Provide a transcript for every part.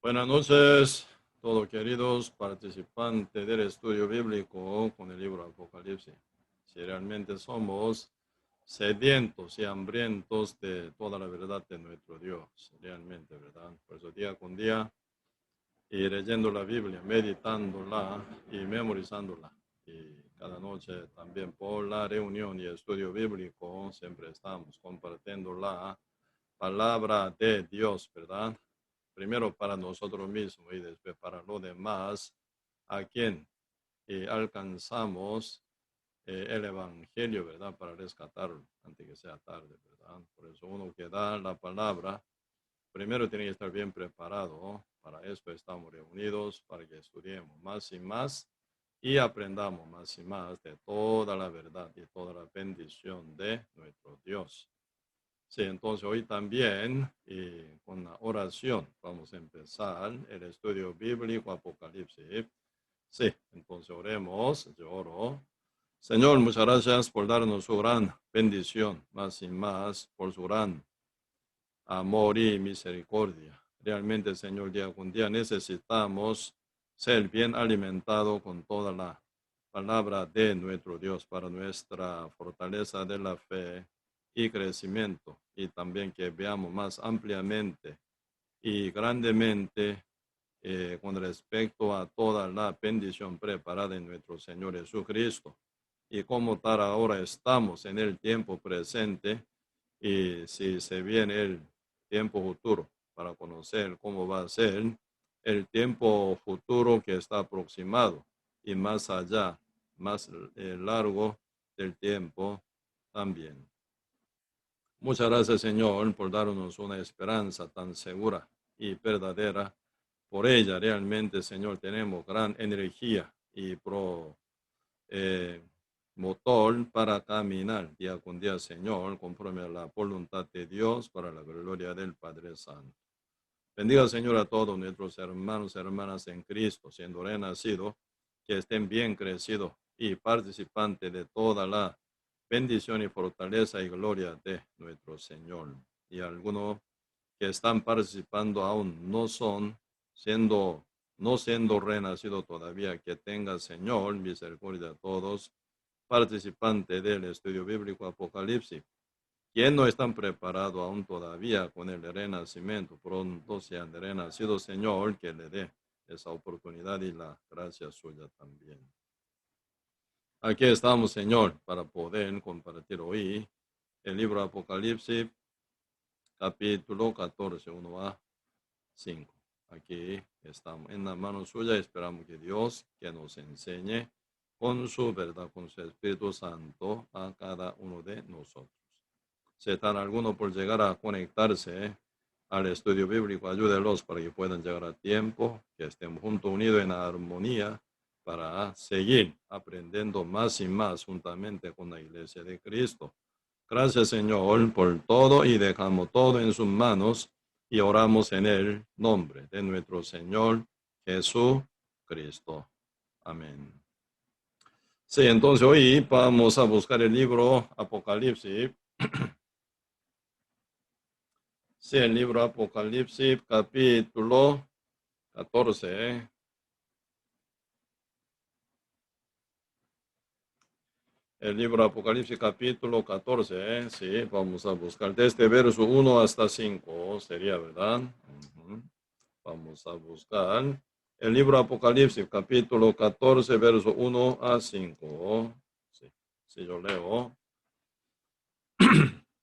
Buenas noches, todos queridos participantes del estudio bíblico con el libro Apocalipsis. Si realmente somos sedientos y hambrientos de toda la verdad de nuestro Dios, realmente, ¿verdad? Por eso día con día, y leyendo la Biblia, meditándola y memorizándola. Y cada noche también por la reunión y estudio bíblico, siempre estamos compartiendo la palabra de Dios, ¿verdad? Primero para nosotros mismos y después para los demás, a quien alcanzamos el Evangelio, ¿verdad? Para rescatarlo antes que sea tarde, ¿verdad? Por eso uno que da la palabra, primero tiene que estar bien preparado, ¿no? Para esto estamos reunidos, para que estudiemos más y más y aprendamos más y más de toda la verdad y toda la bendición de nuestro Dios. Sí, entonces hoy también con la oración vamos a empezar el estudio bíblico Apocalipsis. Sí, entonces oremos, yo oro. Señor, muchas gracias por darnos su gran bendición, más y más por su gran amor y misericordia. Realmente, Señor, día con día necesitamos ser bien alimentados con toda la palabra de nuestro Dios para nuestra fortaleza de la fe y crecimiento, y también que veamos más ampliamente y grandemente con respecto a toda la bendición preparada en nuestro Señor Jesucristo. Y como tal ahora estamos en el tiempo presente, y si se viene el tiempo futuro para conocer cómo va a ser el tiempo futuro que está aproximado y más allá, más largo del tiempo también. Muchas gracias, Señor, por darnos una esperanza tan segura y verdadera. Por ella realmente, Señor, tenemos gran energía y motor para caminar día con día, Señor, conforme a la voluntad de Dios, para la gloria del Padre Santo. Bendiga, Señor, a todos nuestros hermanos y hermanas en Cristo, siendo renacidos, que estén bien crecidos y participantes de toda la bendición y fortaleza y gloria de nuestro Señor. Y algunos que están participando aún no siendo renacidos todavía, que tenga, Señor, misericordia a todos participantes del estudio bíblico Apocalipsis, quien no están preparados aún todavía con el renacimiento, pronto sean renacidos, Señor, que le dé esa oportunidad y la gracia suya también. Aquí estamos, Señor, para poder compartir hoy el libro Apocalipsis, capítulo 14, 1 a 5. Aquí estamos en la mano suya, esperamos que Dios que nos enseñe con su verdad, con su Espíritu Santo a cada uno de nosotros. Si están algunos por llegar a conectarse al estudio bíblico, ayúdelos para que puedan llegar a tiempo, que estemos juntos, unidos en armonía, para seguir aprendiendo más y más juntamente con la Iglesia de Cristo. Gracias, Señor, por todo, y dejamos todo en sus manos y oramos en el nombre de nuestro Señor Jesucristo. Amén. Sí, entonces hoy vamos a buscar el libro Apocalipsis. Sí, el libro Apocalipsis, capítulo 14. El libro Apocalipsis, capítulo 14. Sí, vamos a buscar desde verso 1 hasta 5, sería, ¿verdad? Vamos a buscar el libro Apocalipsis, capítulo 14, verso 1 a 5. Sí, sí, yo leo.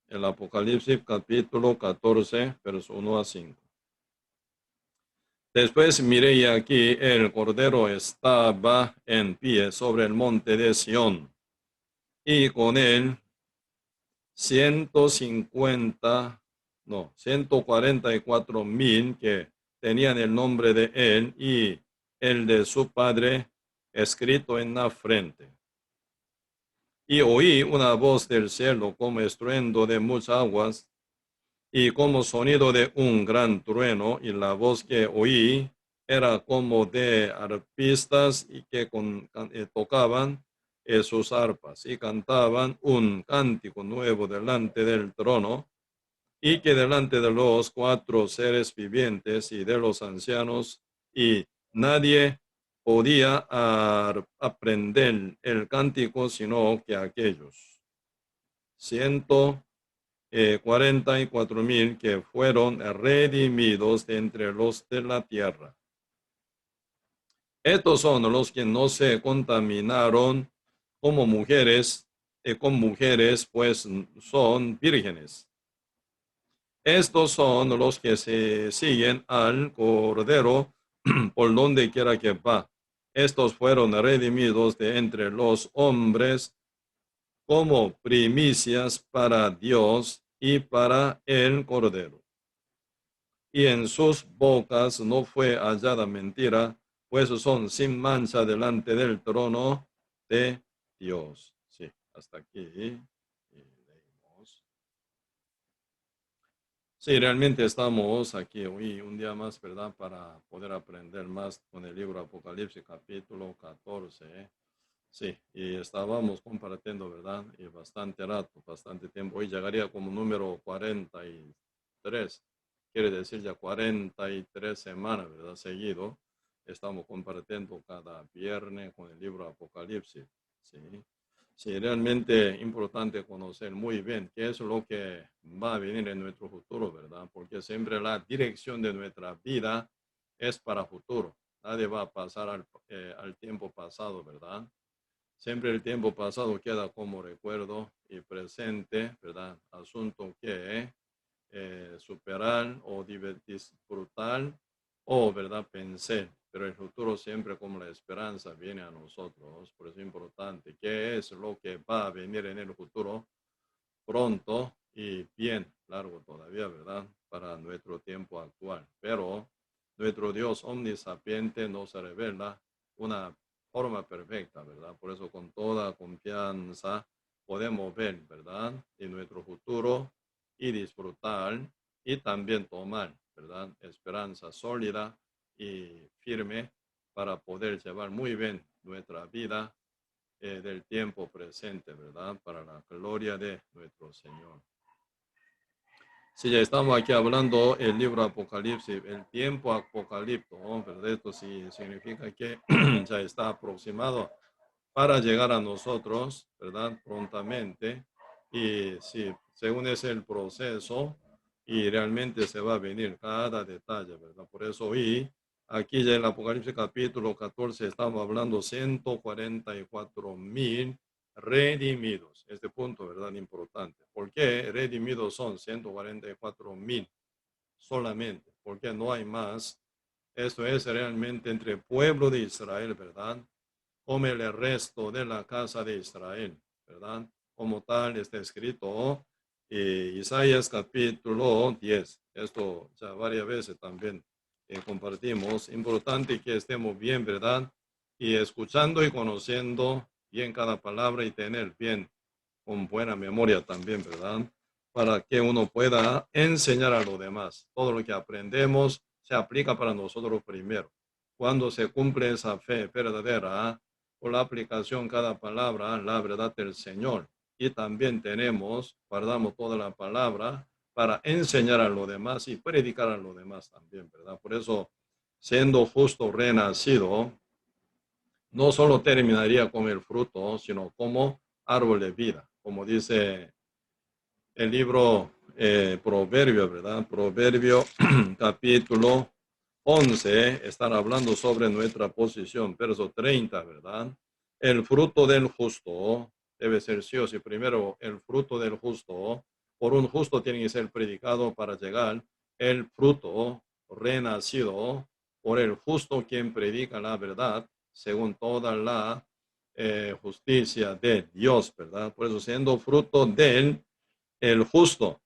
El Apocalipsis, capítulo 14, verso 1 a 5. Después miré y aquí el Cordero estaba en pie sobre el monte de Sión, y con él 144,000 que tenían el nombre de él y el de su padre escrito en la frente. Y oí una voz del cielo como estruendo de muchas aguas y como sonido de un gran trueno, y la voz que oí era como de arpistas y que tocaban sus arpas y cantaban un cántico nuevo delante del trono y que delante de los cuatro seres vivientes y de los ancianos, y nadie podía aprender el cántico sino que aquellos 144,000 que fueron redimidos de entre los de la tierra. Estos son los que no se contaminaron como mujeres, con mujeres, pues son vírgenes. Estos son los que se siguen al Cordero por donde quiera que va. Estos fueron redimidos de entre los hombres como primicias para Dios y para el Cordero. Y en sus bocas no fue hallada mentira, pues son sin mancha delante del trono de Dios. Sí, hasta aquí. Sí, realmente estamos aquí hoy un día más, ¿verdad? Para poder aprender más con el libro Apocalipsis, capítulo 14. Sí, y estábamos compartiendo, ¿verdad? Y bastante rato, bastante tiempo. Hoy llegaría como número 43. Quiere decir ya 43 semanas, ¿verdad? Seguido. Estamos compartiendo cada viernes con el libro Apocalipsis. Sí. Sí, realmente importante conocer muy bien qué es lo que va a venir en nuestro futuro, ¿verdad? Porque siempre la dirección de nuestra vida es para futuro. Nadie va a pasar al tiempo pasado, ¿verdad? Siempre el tiempo pasado queda como recuerdo y presente, ¿verdad? Asunto que superar o disfrutar o, ¿verdad? Pensar. Pero el futuro siempre como la esperanza viene a nosotros. Por eso es importante. ¿Qué es lo que va a venir en el futuro? Pronto y bien largo todavía, ¿verdad? Para nuestro tiempo actual. Pero nuestro Dios omnisapiente nos revela una forma perfecta, ¿verdad? Por eso con toda confianza podemos ver, ¿verdad? En nuestro futuro y disfrutar y también tomar, ¿verdad? Esperanza sólida y firme para poder llevar muy bien nuestra vida del tiempo presente, ¿verdad? Para la gloria de nuestro Señor. Si ya estamos aquí hablando el libro Apocalipsis, el tiempo apocalíptico, ¿verdad? Esto sí significa que ya está aproximado para llegar a nosotros, ¿verdad? Prontamente. Y sí, según es el proceso y realmente se va a venir cada detalle, ¿verdad? Por eso hoy, aquí ya en el Apocalipsis capítulo 14, estamos hablando 144,000 redimidos. Este punto, ¿verdad? Importante. ¿Por qué redimidos son 144,000 solamente? Porque no hay más. Esto es realmente entre el pueblo de Israel, ¿verdad? Como el resto de la casa de Israel, ¿verdad? Como tal está escrito Isaías capítulo 10. Esto ya varias veces también compartimos. Importante que estemos bien, ¿verdad? Y escuchando y conociendo bien cada palabra y tener bien con buena memoria también, ¿verdad? Para que uno pueda enseñar a los demás. Todo lo que aprendemos se aplica para nosotros primero. Cuando se cumple esa fe verdadera, por la aplicación cada palabra, la verdad del Señor. Y también guardamos toda la palabra para enseñar a los demás y predicar a los demás también, ¿verdad? Por eso, siendo justo renacido, no solo terminaría con el fruto, sino como árbol de vida, como dice el libro Proverbio, ¿verdad? Proverbio capítulo 11, están hablando sobre nuestra posición, verso 30, ¿verdad? El fruto del justo debe ser sí o sí. Primero, el fruto del justo, por un justo tiene que ser predicado para llegar el fruto renacido por el justo quien predica la verdad, según toda la justicia de Dios, ¿verdad? Por eso, siendo fruto del el justo,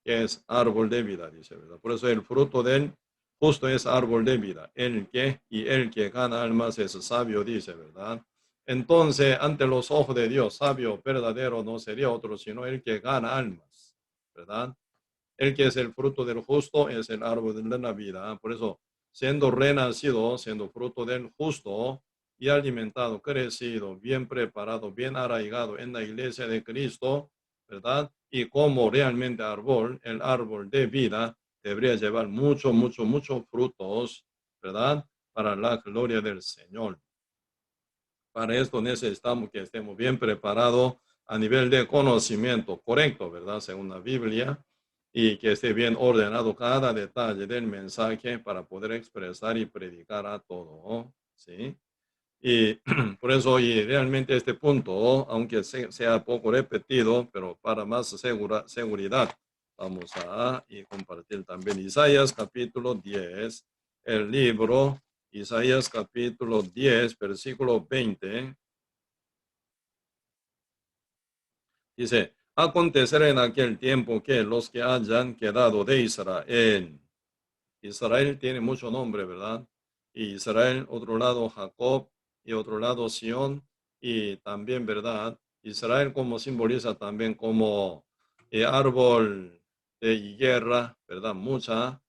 que es árbol de vida, dice, ¿verdad? Por eso el fruto del justo es árbol de vida. El que gana almas es sabio, dice, ¿verdad? Entonces, ante los ojos de Dios, sabio verdadero no sería otro, sino el que gana almas, ¿verdad? El que es el fruto del justo es el árbol de la vida. Por eso, siendo renacido, siendo fruto del justo y alimentado, crecido, bien preparado, bien arraigado en la iglesia de Cristo, ¿verdad? Y como realmente el árbol de vida debería llevar muchos frutos, ¿verdad? Para la gloria del Señor. Para esto necesitamos que estemos bien preparados a nivel de conocimiento correcto, ¿verdad? Según la Biblia, y que esté bien ordenado cada detalle del mensaje para poder expresar y predicar a todo, ¿sí? Y por eso, y realmente este punto, aunque sea poco repetido, pero para más seguridad, vamos a compartir también Isaías capítulo 10, el libro Isaías capítulo 10, versículo 20. Dice, acontecerá en aquel tiempo que los que hayan quedado de Israel, Israel tiene mucho nombre, ¿verdad? Y Israel, otro lado Jacob y otro lado Sión, y también, ¿verdad? Israel como simboliza también como árbol de higuera, ¿verdad? Mucha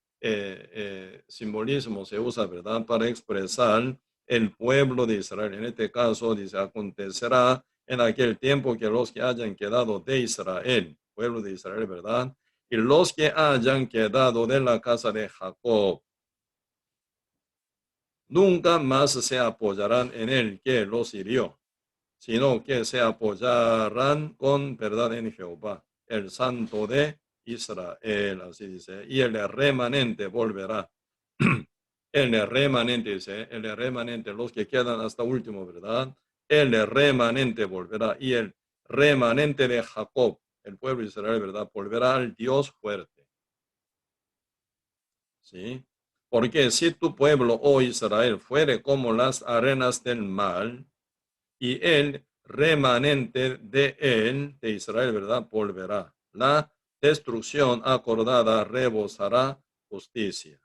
simbolismo se usa, ¿verdad? Para expresar el pueblo de Israel. En este caso dice, acontecerá en aquel tiempo que los que hayan quedado de Israel, pueblo de Israel, ¿verdad? Y los que hayan quedado de la casa de Jacob, nunca más se apoyarán en el que los hirió, sino que se apoyarán con verdad en Jehová, el Santo de Israel, así dice, y el remanente volverá. El remanente, dice, el remanente, los que quedan hasta último, ¿verdad? El remanente volverá, y el remanente de Jacob, el pueblo de Israel, ¿verdad? Volverá al Dios fuerte. ¿Sí? Porque si tu pueblo, oh Israel, fuere como las arenas del mar, y el remanente de él, de Israel, ¿verdad? Volverá. La destrucción acordada rebosará justicia.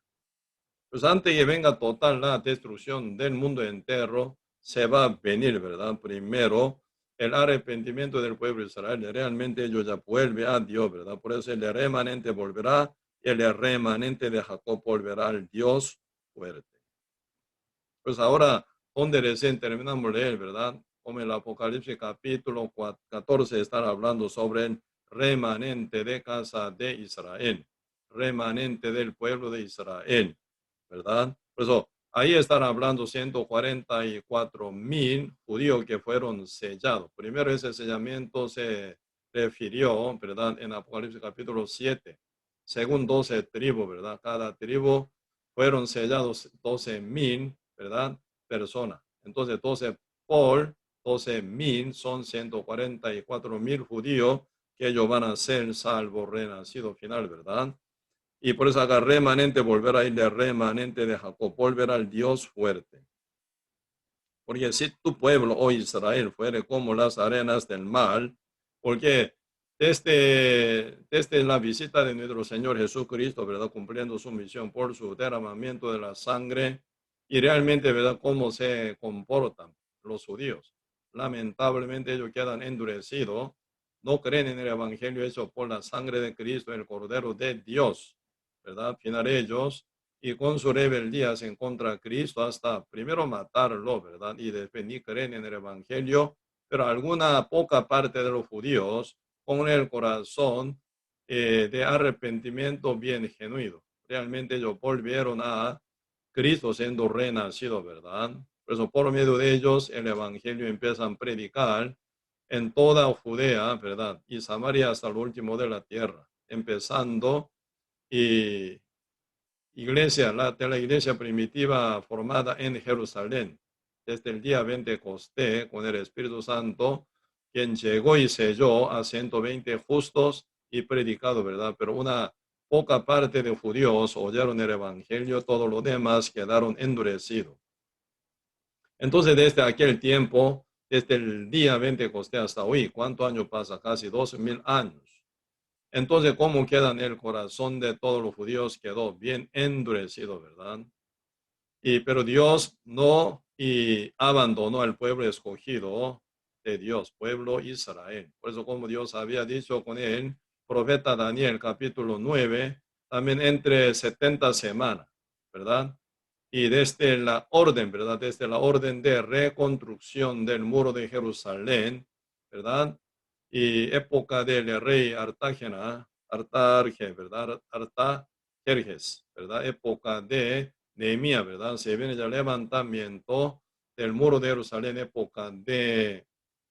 Pues antes que venga total la destrucción del mundo entero, se va a venir, ¿verdad? Primero, el arrepentimiento del pueblo de Israel. Realmente ellos ya vuelven a Dios, ¿verdad? Por eso el remanente volverá, y el remanente de Jacob volverá al Dios fuerte. Pues ahora, donde recién terminamos de leer, ¿verdad? Como el Apocalipsis capítulo 14 están hablando sobre el remanente de casa de Israel, remanente del pueblo de Israel, ¿verdad? Por eso, ahí están hablando 144,000 judíos que fueron sellados. Primero ese sellamiento se refirió, ¿verdad? En Apocalipsis capítulo 7, según 12 tribus, ¿verdad? Cada tribu fueron sellados 12,000, ¿verdad? Personas. Entonces, 12 por 12,000 son 144,000 judíos que ellos van a ser salvo renacido final, ¿verdad? Y por eso acá remanente volverá a ir de remanente de Jacob, volverá al Dios fuerte. Porque si tu pueblo, oh Israel, fuere como las arenas del mar, porque desde la visita de nuestro Señor Jesucristo, ¿verdad? Cumpliendo su misión por su derramamiento de la sangre, y realmente, ¿verdad? Cómo se comportan los judíos. Lamentablemente ellos quedan endurecidos, no creen en el evangelio hecho por la sangre de Cristo, el Cordero de Dios, ¿verdad? Final ellos, y con su rebeldía en contra de Cristo hasta primero matarlo, ¿verdad? Y después ni creen en el evangelio, pero alguna poca parte de los judíos con el corazón de arrepentimiento bien genuino. Realmente ellos volvieron a Cristo siendo renacido, ¿verdad? Por eso por medio de ellos el evangelio empiezan a predicar en toda Judea, ¿verdad? Y Samaria hasta el último de la tierra, empezando y iglesia, de la iglesia primitiva formada en Jerusalén, desde el día Pentecostés con el Espíritu Santo, quien llegó y selló a 120 justos y predicado, ¿verdad? Pero una poca parte de judíos oyeron el Evangelio, todos los demás quedaron endurecidos. Entonces, desde aquel tiempo, desde el día Pentecostés hasta hoy, ¿cuántos años pasa? Casi 12,000 años. Entonces, ¿cómo queda en el corazón de todos los judíos? Quedó bien endurecido, ¿verdad? Pero Dios no abandonó al pueblo escogido de Dios, pueblo Israel. Por eso, como Dios había dicho con él, profeta Daniel, capítulo 9, también entre 70 semanas, ¿verdad? Y desde la orden, ¿verdad? Desde la orden de reconstrucción del muro de Jerusalén, ¿verdad? y época del rey Artajerjes, ¿verdad? Artajerjes, ¿verdad? Época de Nehemías, ¿verdad? Se viene ya el levantamiento del muro de Jerusalén, época de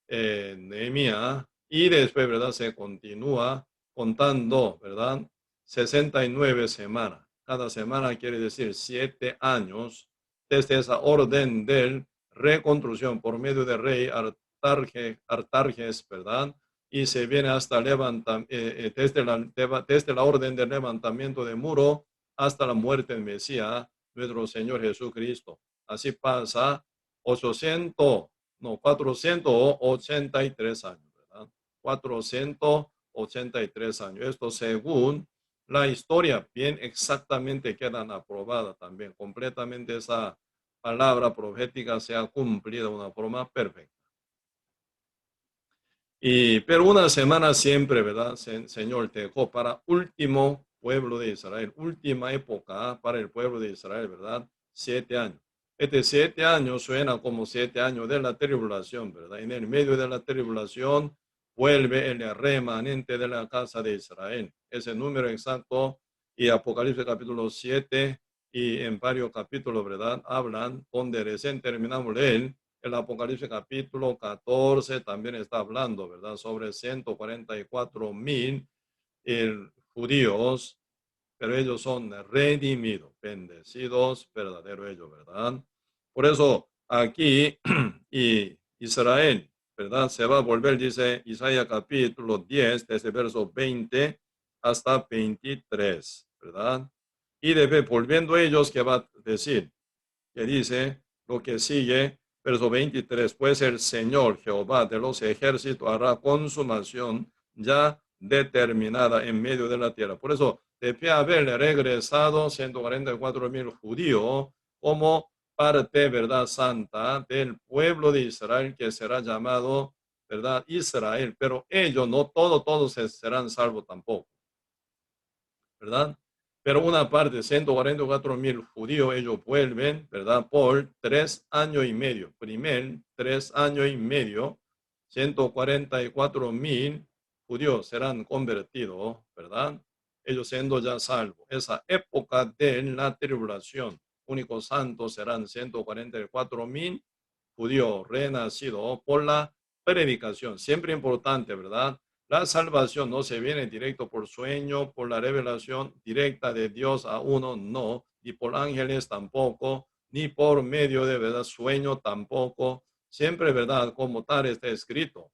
Nehemías, y después, ¿verdad? Se continúa contando, ¿verdad? 69 semanas. Cada semana quiere decir 7 años desde esa orden de reconstrucción por medio del rey Artajerjes, ¿verdad? Y se viene hasta desde la orden del levantamiento del muro hasta la muerte del Mesías, nuestro Señor Jesucristo. Así pasa 483 años, ¿verdad? 483 años. Esto según la historia, bien exactamente quedan aprobadas también. Completamente esa palabra profética se ha cumplido de una forma perfecta. Pero una semana siempre, ¿verdad? Señor, te dejó para último pueblo de Israel, última época para el pueblo de Israel, ¿verdad? 7 años. 7 años suena como 7 años de la tribulación, ¿verdad? En el medio de la tribulación vuelve el remanente de la casa de Israel. Ese número exacto y Apocalipsis capítulo 7 y en varios capítulos, ¿verdad? Hablan donde recién terminamos de él. El Apocalipsis capítulo 14 también está hablando, ¿verdad? Sobre 144,000 judíos, pero ellos son redimidos, bendecidos, verdadero ellos, ¿verdad? Por eso aquí y Israel, ¿verdad? Se va a volver, dice Isaías capítulo 10, desde verso 20 hasta 23, ¿verdad? Y volviendo ellos, ¿qué va a decir? Que dice lo que sigue, verso 23, pues el Señor Jehová de los ejércitos hará consumación ya determinada en medio de la tierra. Por eso, debe haber regresado 144,000 judíos como parte, verdad, santa del pueblo de Israel que será llamado, verdad, Israel. Pero ellos, no todos serán salvos tampoco, ¿verdad? Pero una parte, 144,000 judíos, ellos vuelven, ¿verdad? Por 3 años y medio. Primer 3 años y medio, 144,000 judíos serán convertidos, ¿verdad? Ellos siendo ya salvos. Esa época de la tribulación, únicos santos serán 144,000 judíos renacidos por la predicación. Siempre importante, ¿verdad? La salvación no se viene directo por sueño, por la revelación directa de Dios a uno, no, ni por ángeles tampoco, ni por medio de verdad sueño tampoco. Siempre, verdad, como tal está escrito.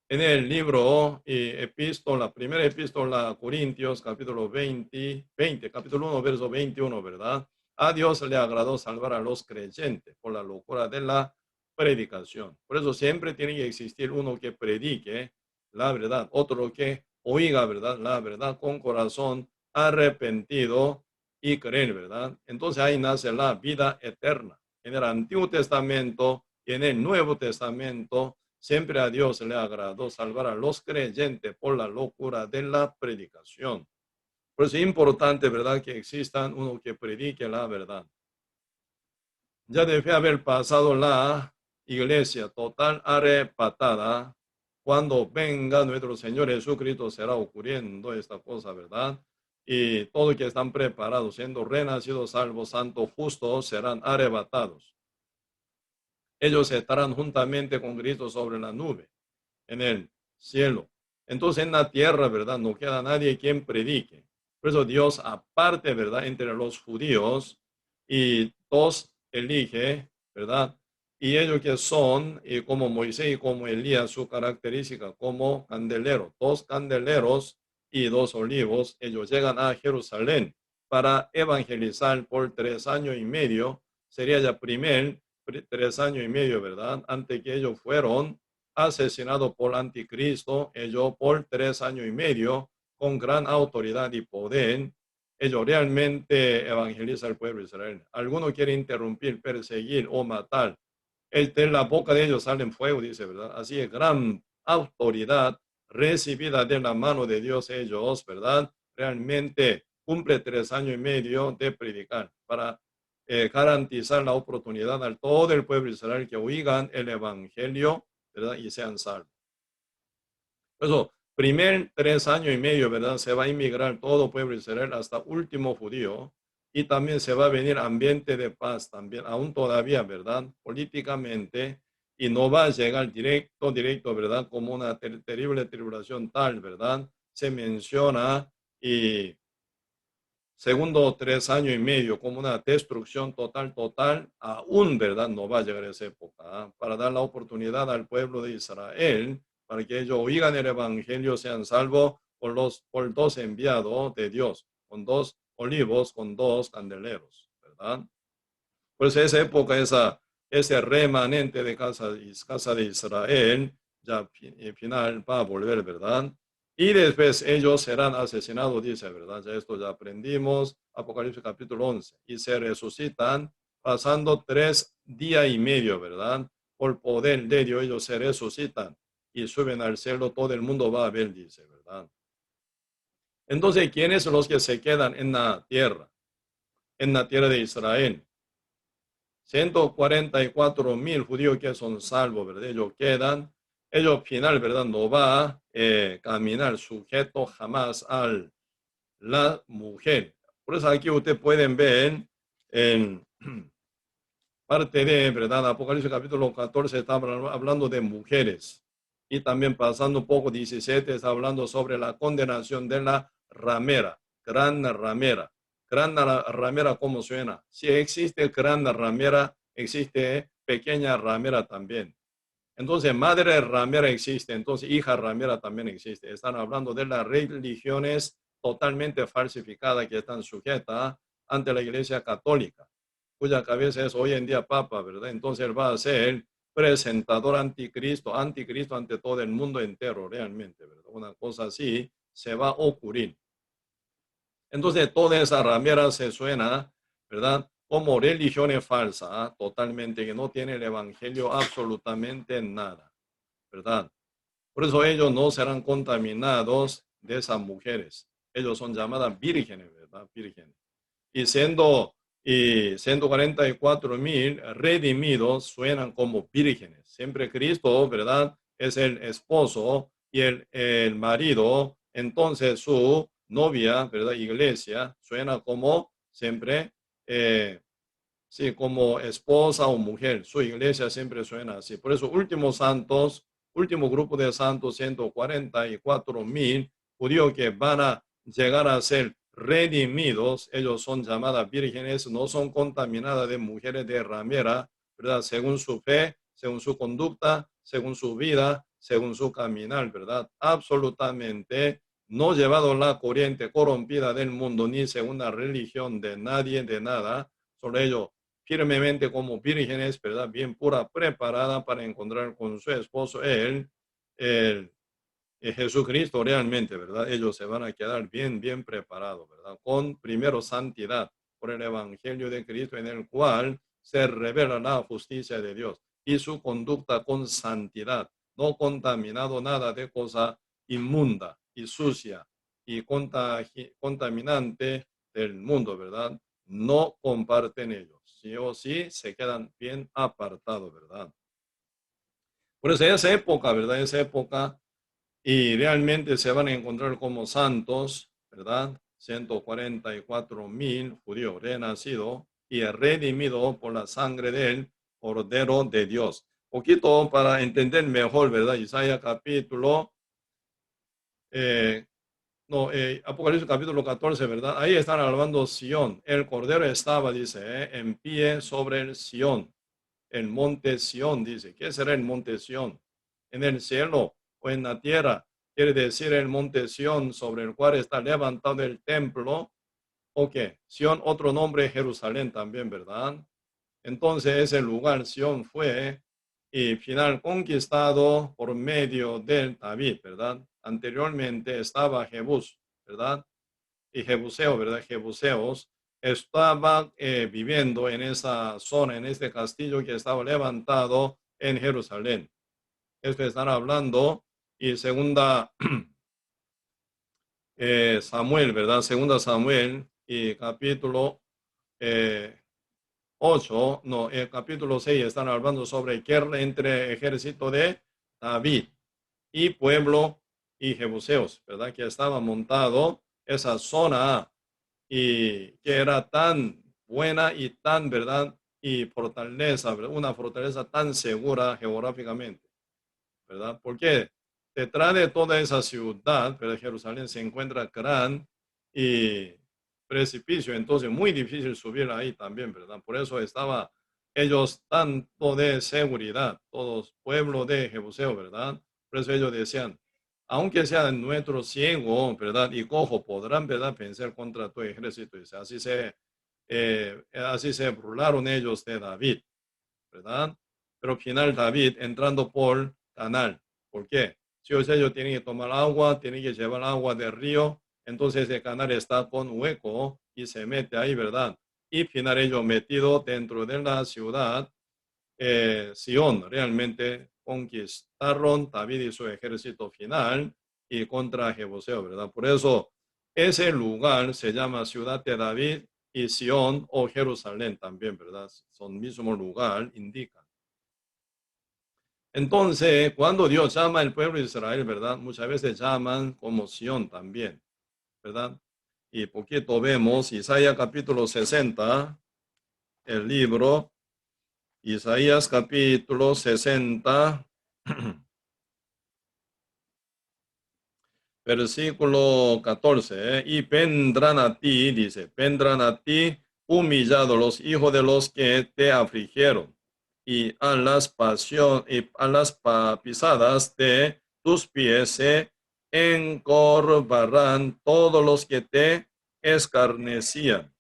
En el libro y epístola, primera epístola a Corintios, capítulo 20, capítulo 1, verso 21, ¿verdad? A Dios le agradó salvar a los creyentes por la locura de la predicación. Por eso siempre tiene que existir uno que predique la verdad, otro que oiga, ¿verdad? La verdad con corazón arrepentido y creer, ¿verdad? Entonces ahí nace la vida eterna. En el Antiguo Testamento y en el Nuevo Testamento, siempre a Dios le agradó salvar a los creyentes por la locura de la predicación. Por eso es importante, ¿verdad?, que existan uno que predique la verdad. Ya debe haber pasado la iglesia total arrebatada. Cuando venga nuestro Señor Jesucristo será ocurriendo esta cosa, ¿verdad? Y todos que están preparados, siendo renacidos, salvos, santos, justos, serán arrebatados. Ellos estarán juntamente con Cristo sobre la nube, en el cielo. Entonces en la tierra, ¿verdad? No queda nadie quien predique. Por eso Dios, aparte, ¿verdad? Entre los judíos y dos elige, ¿verdad? Y ellos que son, y como Moisés y como Elías, su característica como candelero, dos candeleros y dos olivos, ellos llegan a Jerusalén para evangelizar por 3 años y medio. Sería ya 3 años y medio, ¿verdad? Antes que ellos fueron asesinado por el anticristo, ellos por 3 años y medio, con gran autoridad y poder, ellos realmente evangelizan al pueblo de Israel. Algunos quieren interrumpir, perseguir o matar. De la boca de ellos salen fuego, dice, ¿verdad? Así es, gran autoridad recibida de la mano de Dios ellos, ¿verdad? Realmente cumple 3 años y medio de predicar para garantizar la oportunidad a todo el pueblo de Israel que oigan el evangelio, ¿verdad? Y sean salvos. Por eso, primer 3 años y medio, ¿verdad? Se va a inmigrar todo pueblo Israel hasta último judío. Y también se va a venir ambiente de paz también, aún todavía, ¿verdad? Políticamente. Y no va a llegar directo, ¿verdad? Como una terrible tribulación tal, ¿verdad? Se menciona y segundo 3 años y medio como una destrucción total, aún, ¿verdad? No va a llegar a esa época, ¿ah? Para dar la oportunidad al pueblo de Israel, para que ellos oigan el evangelio, sean salvos por dos enviados de Dios, con dos olivos, con dos candeleros, ¿verdad? Pues esa época, ese remanente de casa de Israel, ya final va a volver, ¿verdad? Y después ellos serán asesinados, dice, ¿verdad? Ya esto ya aprendimos, Apocalipsis capítulo 11, y se resucitan pasando 3 días y medio, ¿verdad? Por poder de Dios ellos se resucitan y suben al cielo, todo el mundo va a ver, dice, ¿verdad? Entonces, ¿quiénes son los que se quedan en la tierra? En la tierra de Israel. 144,000 judíos que son salvos, ¿verdad? Ellos quedan, ellos final, ¿verdad? No va a caminar sujeto jamás a la mujer. Por eso aquí ustedes pueden ver en parte de, ¿verdad? Apocalipsis capítulo 14 está hablando de mujeres. Y también pasando un poco 17 está hablando sobre la condenación de la ramera, gran ramera. Gran ramera, ¿cómo suena? Si existe gran ramera, existe pequeña ramera también. Entonces, madre ramera existe, entonces hija ramera también existe. Están hablando de las religiones totalmente falsificadas que están sujetas ante la Iglesia Católica, cuya cabeza es hoy en día Papa, ¿verdad? Entonces él va a ser presentador anticristo ante todo el mundo entero, realmente, ¿verdad? Una cosa así se va a ocurrir. Entonces, toda esa ramera se suena, ¿verdad? Como religiones falsas, ¿ah? Totalmente, que no tiene el evangelio absolutamente nada, ¿verdad? Por eso ellos no serán contaminados de esas mujeres. Ellos son llamadas vírgenes, ¿verdad? Vírgenes. Y y 144,000 redimidos suenan como vírgenes. Siempre Cristo, ¿verdad? Es el esposo y el marido. Entonces su novia, ¿verdad? Iglesia, suena como siempre, sí, como esposa o mujer. Su iglesia siempre suena así. Por eso, últimos santos, último grupo de santos, 144,000 judíos que van a llegar a ser redimidos. Ellos son llamadas vírgenes, no son contaminadas de mujeres de ramera, ¿verdad? Según su fe, según su conducta, según su vida, según su caminar, ¿verdad? Absolutamente no llevado la corriente corrompida del mundo, ni según la religión de nadie, de nada. Sobre ello, firmemente como vírgenes, ¿verdad? Bien pura, preparada para encontrar con su esposo, el Jesucristo realmente, ¿verdad? Ellos se van a quedar bien preparados, ¿verdad? Con primero santidad por el Evangelio de Cristo en el cual se revela la justicia de Dios y su conducta con santidad, no contaminado nada de cosa inmunda y sucia y contaminante del mundo, ¿verdad? No comparten ellos, sí o sí se quedan bien apartados, ¿verdad? Por eso esa época, ¿verdad? Esa época y realmente se van a encontrar como santos, ¿verdad? 144,000 judíos renacidos y redimidos por la sangre del Cordero de Dios. Poquito para entender mejor, ¿verdad? Isaías capítulo, eh, no, Apocalipsis capítulo 14, ¿verdad? Ahí están alabando Sión. El Cordero estaba, dice, en pie sobre el Sión, el monte Sión, dice. ¿Qué será el monte Sión? ¿En el cielo o en la tierra? Quiere decir el monte Sión sobre el cual está levantado el templo. ¿O qué? Sión, otro nombre, Jerusalén también, ¿verdad? Entonces ese lugar, Sión, fue y final conquistado por medio del David, ¿verdad? Anteriormente estaba Jebús, ¿verdad? Y Jebuseo, ¿verdad? Jebuseos estaba viviendo en esa zona, en este castillo que estaba levantado en Jerusalén. Esto están hablando y segunda Samuel, ¿verdad? Segunda Samuel y capítulo eh, 8, no, el capítulo 6 están hablando sobre guerra entre ejército de David y pueblo y jebuseos, ¿verdad? Que estaba montado esa zona y que era tan buena y tan, ¿verdad? Y fortaleza, ¿verdad? Una fortaleza tan segura geográficamente, ¿verdad? Porque detrás de toda esa ciudad, pero Jerusalén se encuentra gran y precipicio, entonces muy difícil subir ahí también, ¿verdad? Por eso estaba ellos tanto de seguridad, todos pueblo de Jebuseo, ¿verdad? Por eso ellos decían, aunque sea nuestro ciego, ¿verdad? Y cojo, podrán, ¿verdad? Vencer contra tu ejército. Dice, así se burlaron ellos de David, ¿verdad? Pero al final David entrando por canal. ¿Por qué? Si ellos tienen que tomar agua, tienen que llevar agua del río, entonces el canal está con hueco y se mete ahí, ¿verdad? Y al final ellos metidos dentro de la ciudad, Sión, realmente conquistaron David y su ejército final y contra Jebuseo, ¿verdad? Por eso ese lugar se llama Ciudad de David y Sión o Jerusalén también, ¿verdad? Son mismo lugar, indican. Entonces, cuando Dios llama al pueblo de Israel, ¿verdad? Muchas veces llaman como Sión también, ¿verdad? Y poquito vemos Isaías capítulo 60, el libro, Isaías capítulo 60, versículo 14, y vendrán a ti, dice, vendrán a ti humillados los hijos de los que te afligieron, y a las pisadas de tus pies se encorvarán todos los que te escarnecían,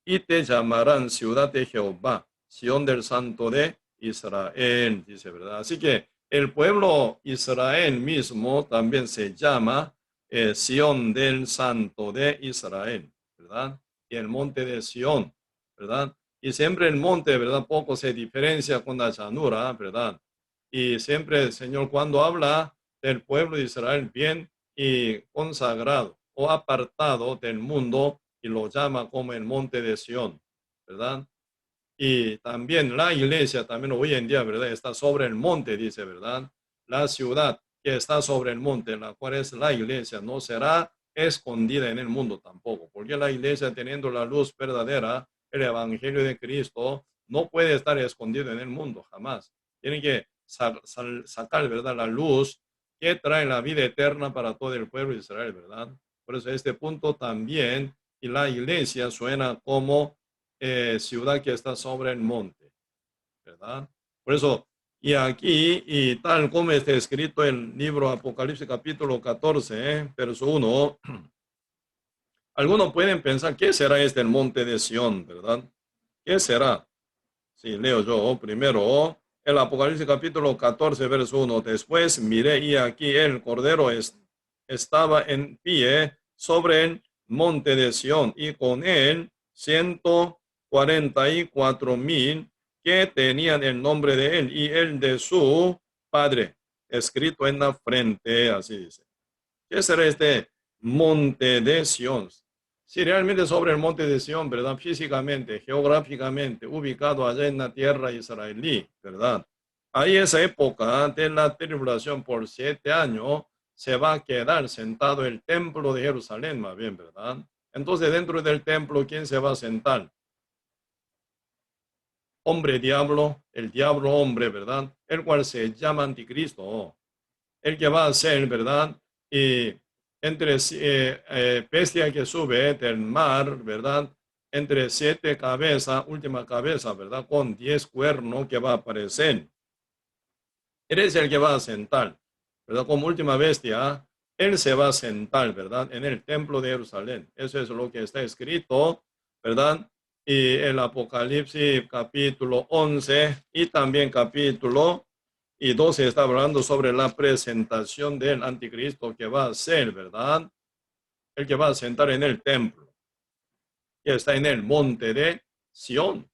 y te llamarán ciudad de Jehová, Sión del Santo de Israel, dice, ¿verdad? Así que el pueblo Israel mismo también se llama Sión del Santo de Israel, ¿verdad? Y el monte de Sión, ¿verdad? Y siempre el monte, ¿verdad? Poco se diferencia con la llanura, ¿verdad? Y siempre el Señor cuando habla del pueblo de Israel bien y consagrado o apartado del mundo, y lo llama como el monte de Sión, ¿verdad? Y también la iglesia, también hoy en día, ¿verdad? Está sobre el monte, dice, ¿verdad? La ciudad que está sobre el monte, la cual es la iglesia, no será escondida en el mundo tampoco, porque la iglesia teniendo la luz verdadera, el evangelio de Cristo, no puede estar escondido en el mundo, jamás. Tiene que sacar, ¿verdad? La luz que trae la vida eterna para todo el pueblo de Israel, ¿verdad? Por eso este punto también, y la iglesia suena como ciudad que está sobre el monte, ¿verdad? Por eso, y aquí, y tal como está escrito en el libro Apocalipsis capítulo 14, verso 1, algunos pueden pensar, ¿qué será este el monte de Sión, verdad? ¿Qué será? Sí, leo yo primero el Apocalipsis capítulo 14, verso 1. Después miré y aquí el Cordero estaba en pie sobre el monte de Sión y con él 144,000 que tenían el nombre de él y el de su padre escrito en la frente, así dice. ¿Qué será este monte de Sión? Si realmente sobre el monte de Sión, ¿verdad? Físicamente, geográficamente, ubicado allá en la tierra israelí, ¿verdad? Ahí esa época de la tribulación por 7 años se va a quedar sentado el templo de Jerusalén, más bien, ¿verdad? Entonces, dentro del templo, ¿quién se va a sentar? Hombre diablo, el diablo hombre, ¿verdad? El cual se llama anticristo, el que va a ser, ¿verdad? Y entre bestia que sube del mar, ¿verdad? Entre 7 cabezas, última cabeza, ¿verdad? Con 10 cuernos que va a aparecer. Él es el que va a sentar, ¿verdad? Como última bestia, él se va a sentar, ¿verdad? En el templo de Jerusalén. Eso es lo que está escrito, ¿verdad? Y el Apocalipsis capítulo 11 y también capítulo y 12 está hablando sobre la presentación del anticristo que va a ser, ¿verdad? El que va a sentar en el templo, que está en el monte de Sión,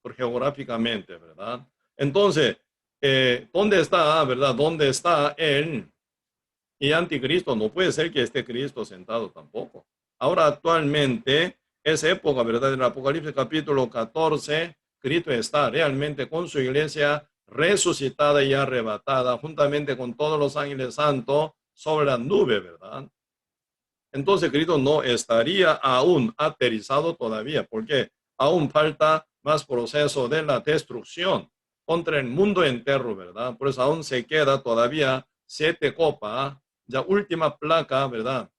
por geográficamente, ¿verdad? Entonces, ¿dónde está, verdad? ¿Dónde está él? Y anticristo, no puede ser que esté Cristo sentado tampoco. Ahora, actualmente, es época, ¿verdad? En el Apocalipsis capítulo 14, Cristo está realmente con su iglesia resucitada y arrebatada, juntamente con todos los ángeles santos, sobre la nube, ¿verdad? Entonces Cristo no estaría aún aterrizado todavía, porque aún falta más proceso de la destrucción contra el mundo entero, ¿verdad? Por eso aún se queda todavía 7 copas, ya última plaga, ¿verdad?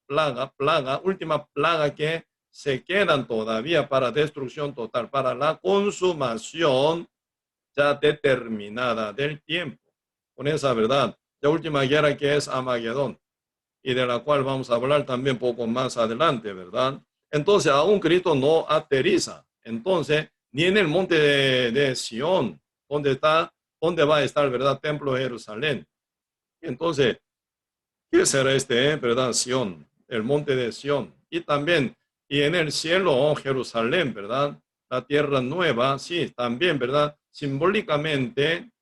Última plaga que se quedan todavía para destrucción total, para la consumación ya determinada del tiempo. Con esa verdad, la última guerra que es Amagedón, y de la cual vamos a hablar también poco más adelante, ¿verdad? Entonces, aún Cristo no aterriza. Entonces, ni en el monte de Sión, donde va a estar, ¿verdad? Templo de Jerusalén. Entonces, ¿qué será verdad? Sión, el monte de Sión. Y también, y en el cielo, oh, Jerusalén, ¿verdad? La tierra nueva, sí, también, ¿verdad? Simbólicamente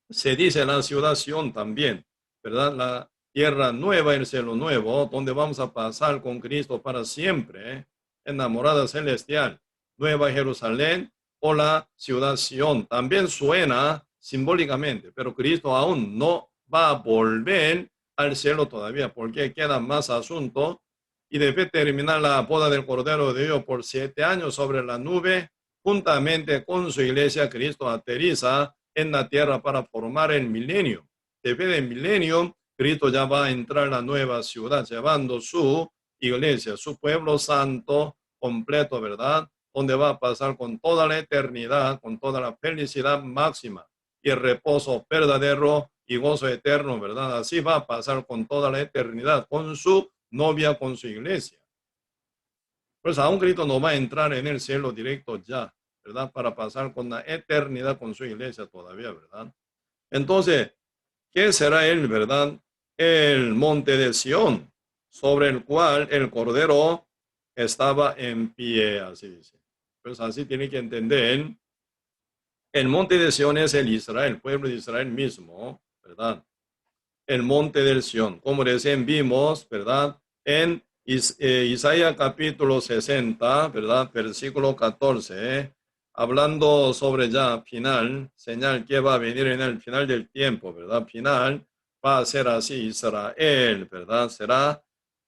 se dice la ciudad Sión también, ¿verdad? La tierra nueva, el cielo nuevo, donde vamos a pasar con Cristo para siempre, enamorada celestial, Nueva Jerusalén o la ciudad Sión. También suena simbólicamente, pero Cristo aún no va a volver al cielo todavía, porque queda más asunto y debe terminar la boda del Cordero de Dios por 7 años sobre la nube, juntamente con su iglesia. Cristo aterriza en la tierra para formar el milenio. Después del milenio, Cristo ya va a entrar a la nueva ciudad, llevando su iglesia, su pueblo santo completo, ¿verdad? Donde va a pasar con toda la eternidad, con toda la felicidad máxima y el reposo verdadero y gozo eterno, ¿verdad? Así va a pasar con toda la eternidad, con su novia, con su iglesia. Pues aún Cristo no va a entrar en el cielo directo ya, ¿verdad? Para pasar con la eternidad con su iglesia todavía, ¿verdad? Entonces, ¿qué será él, verdad? El monte de Sión, sobre el cual el Cordero estaba en pie, así dice. Pues así tiene que entender. El monte de Sión es el Israel, el pueblo de Israel mismo, ¿verdad? El monte del Sión, como recién vimos, ¿verdad? En Isaías capítulo 60, ¿verdad? Versículo 14, hablando sobre ya final, señal que va a venir en el final del tiempo, ¿verdad? Final va a ser así, Israel, ¿verdad? Será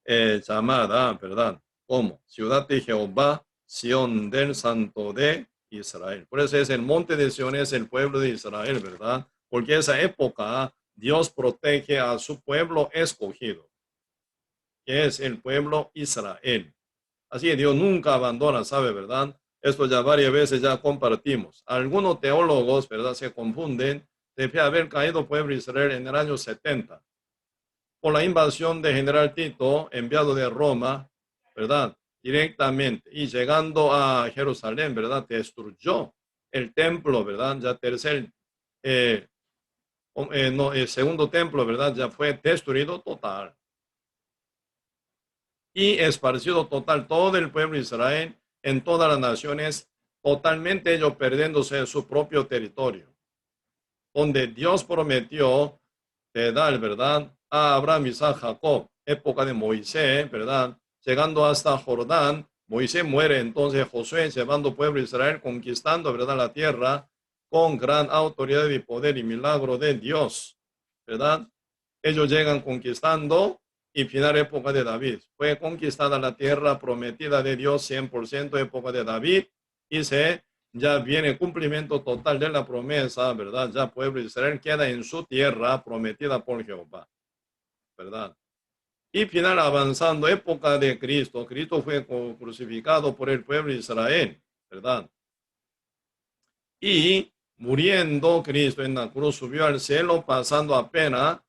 llamada, ¿verdad? Como ciudad de Jehová, Sión del Santo de Israel. Por eso es el monte de Sión, es el pueblo de Israel, ¿verdad? Porque esa época Dios protege a su pueblo escogido, que es el pueblo Israel. Así que Dios nunca abandona, ¿sabe, verdad? Esto ya varias veces ya compartimos. Algunos teólogos, ¿verdad? Se confunden. Debe haber caído pueblo Israel en el año 70 por la invasión de General Tito, enviado de Roma, ¿verdad? Directamente. Y llegando a Jerusalén, ¿verdad? Destruyó el templo, ¿verdad? Ya el segundo templo, ¿verdad? Ya fue destruido total. Y esparcido total todo el pueblo de Israel en todas las naciones, totalmente ellos perdiéndose su propio territorio, donde Dios prometió de dar, ¿verdad? A Abraham, Isaac, Jacob, época de Moisés, ¿verdad? Llegando hasta Jordán, Moisés muere, entonces Josué llevando pueblo de Israel, conquistando, ¿verdad? La tierra con gran autoridad y poder y milagro de Dios, ¿verdad? Ellos llegan conquistando y final época de David. Fue conquistada la tierra prometida de Dios 100% época de David y ya viene cumplimiento total de la promesa, ¿verdad? Ya pueblo de Israel queda en su tierra prometida por Jehová, ¿verdad? Y final avanzando época de Cristo. Cristo fue crucificado por el pueblo de Israel, ¿verdad? Y muriendo Cristo en la cruz subió al cielo pasando apenas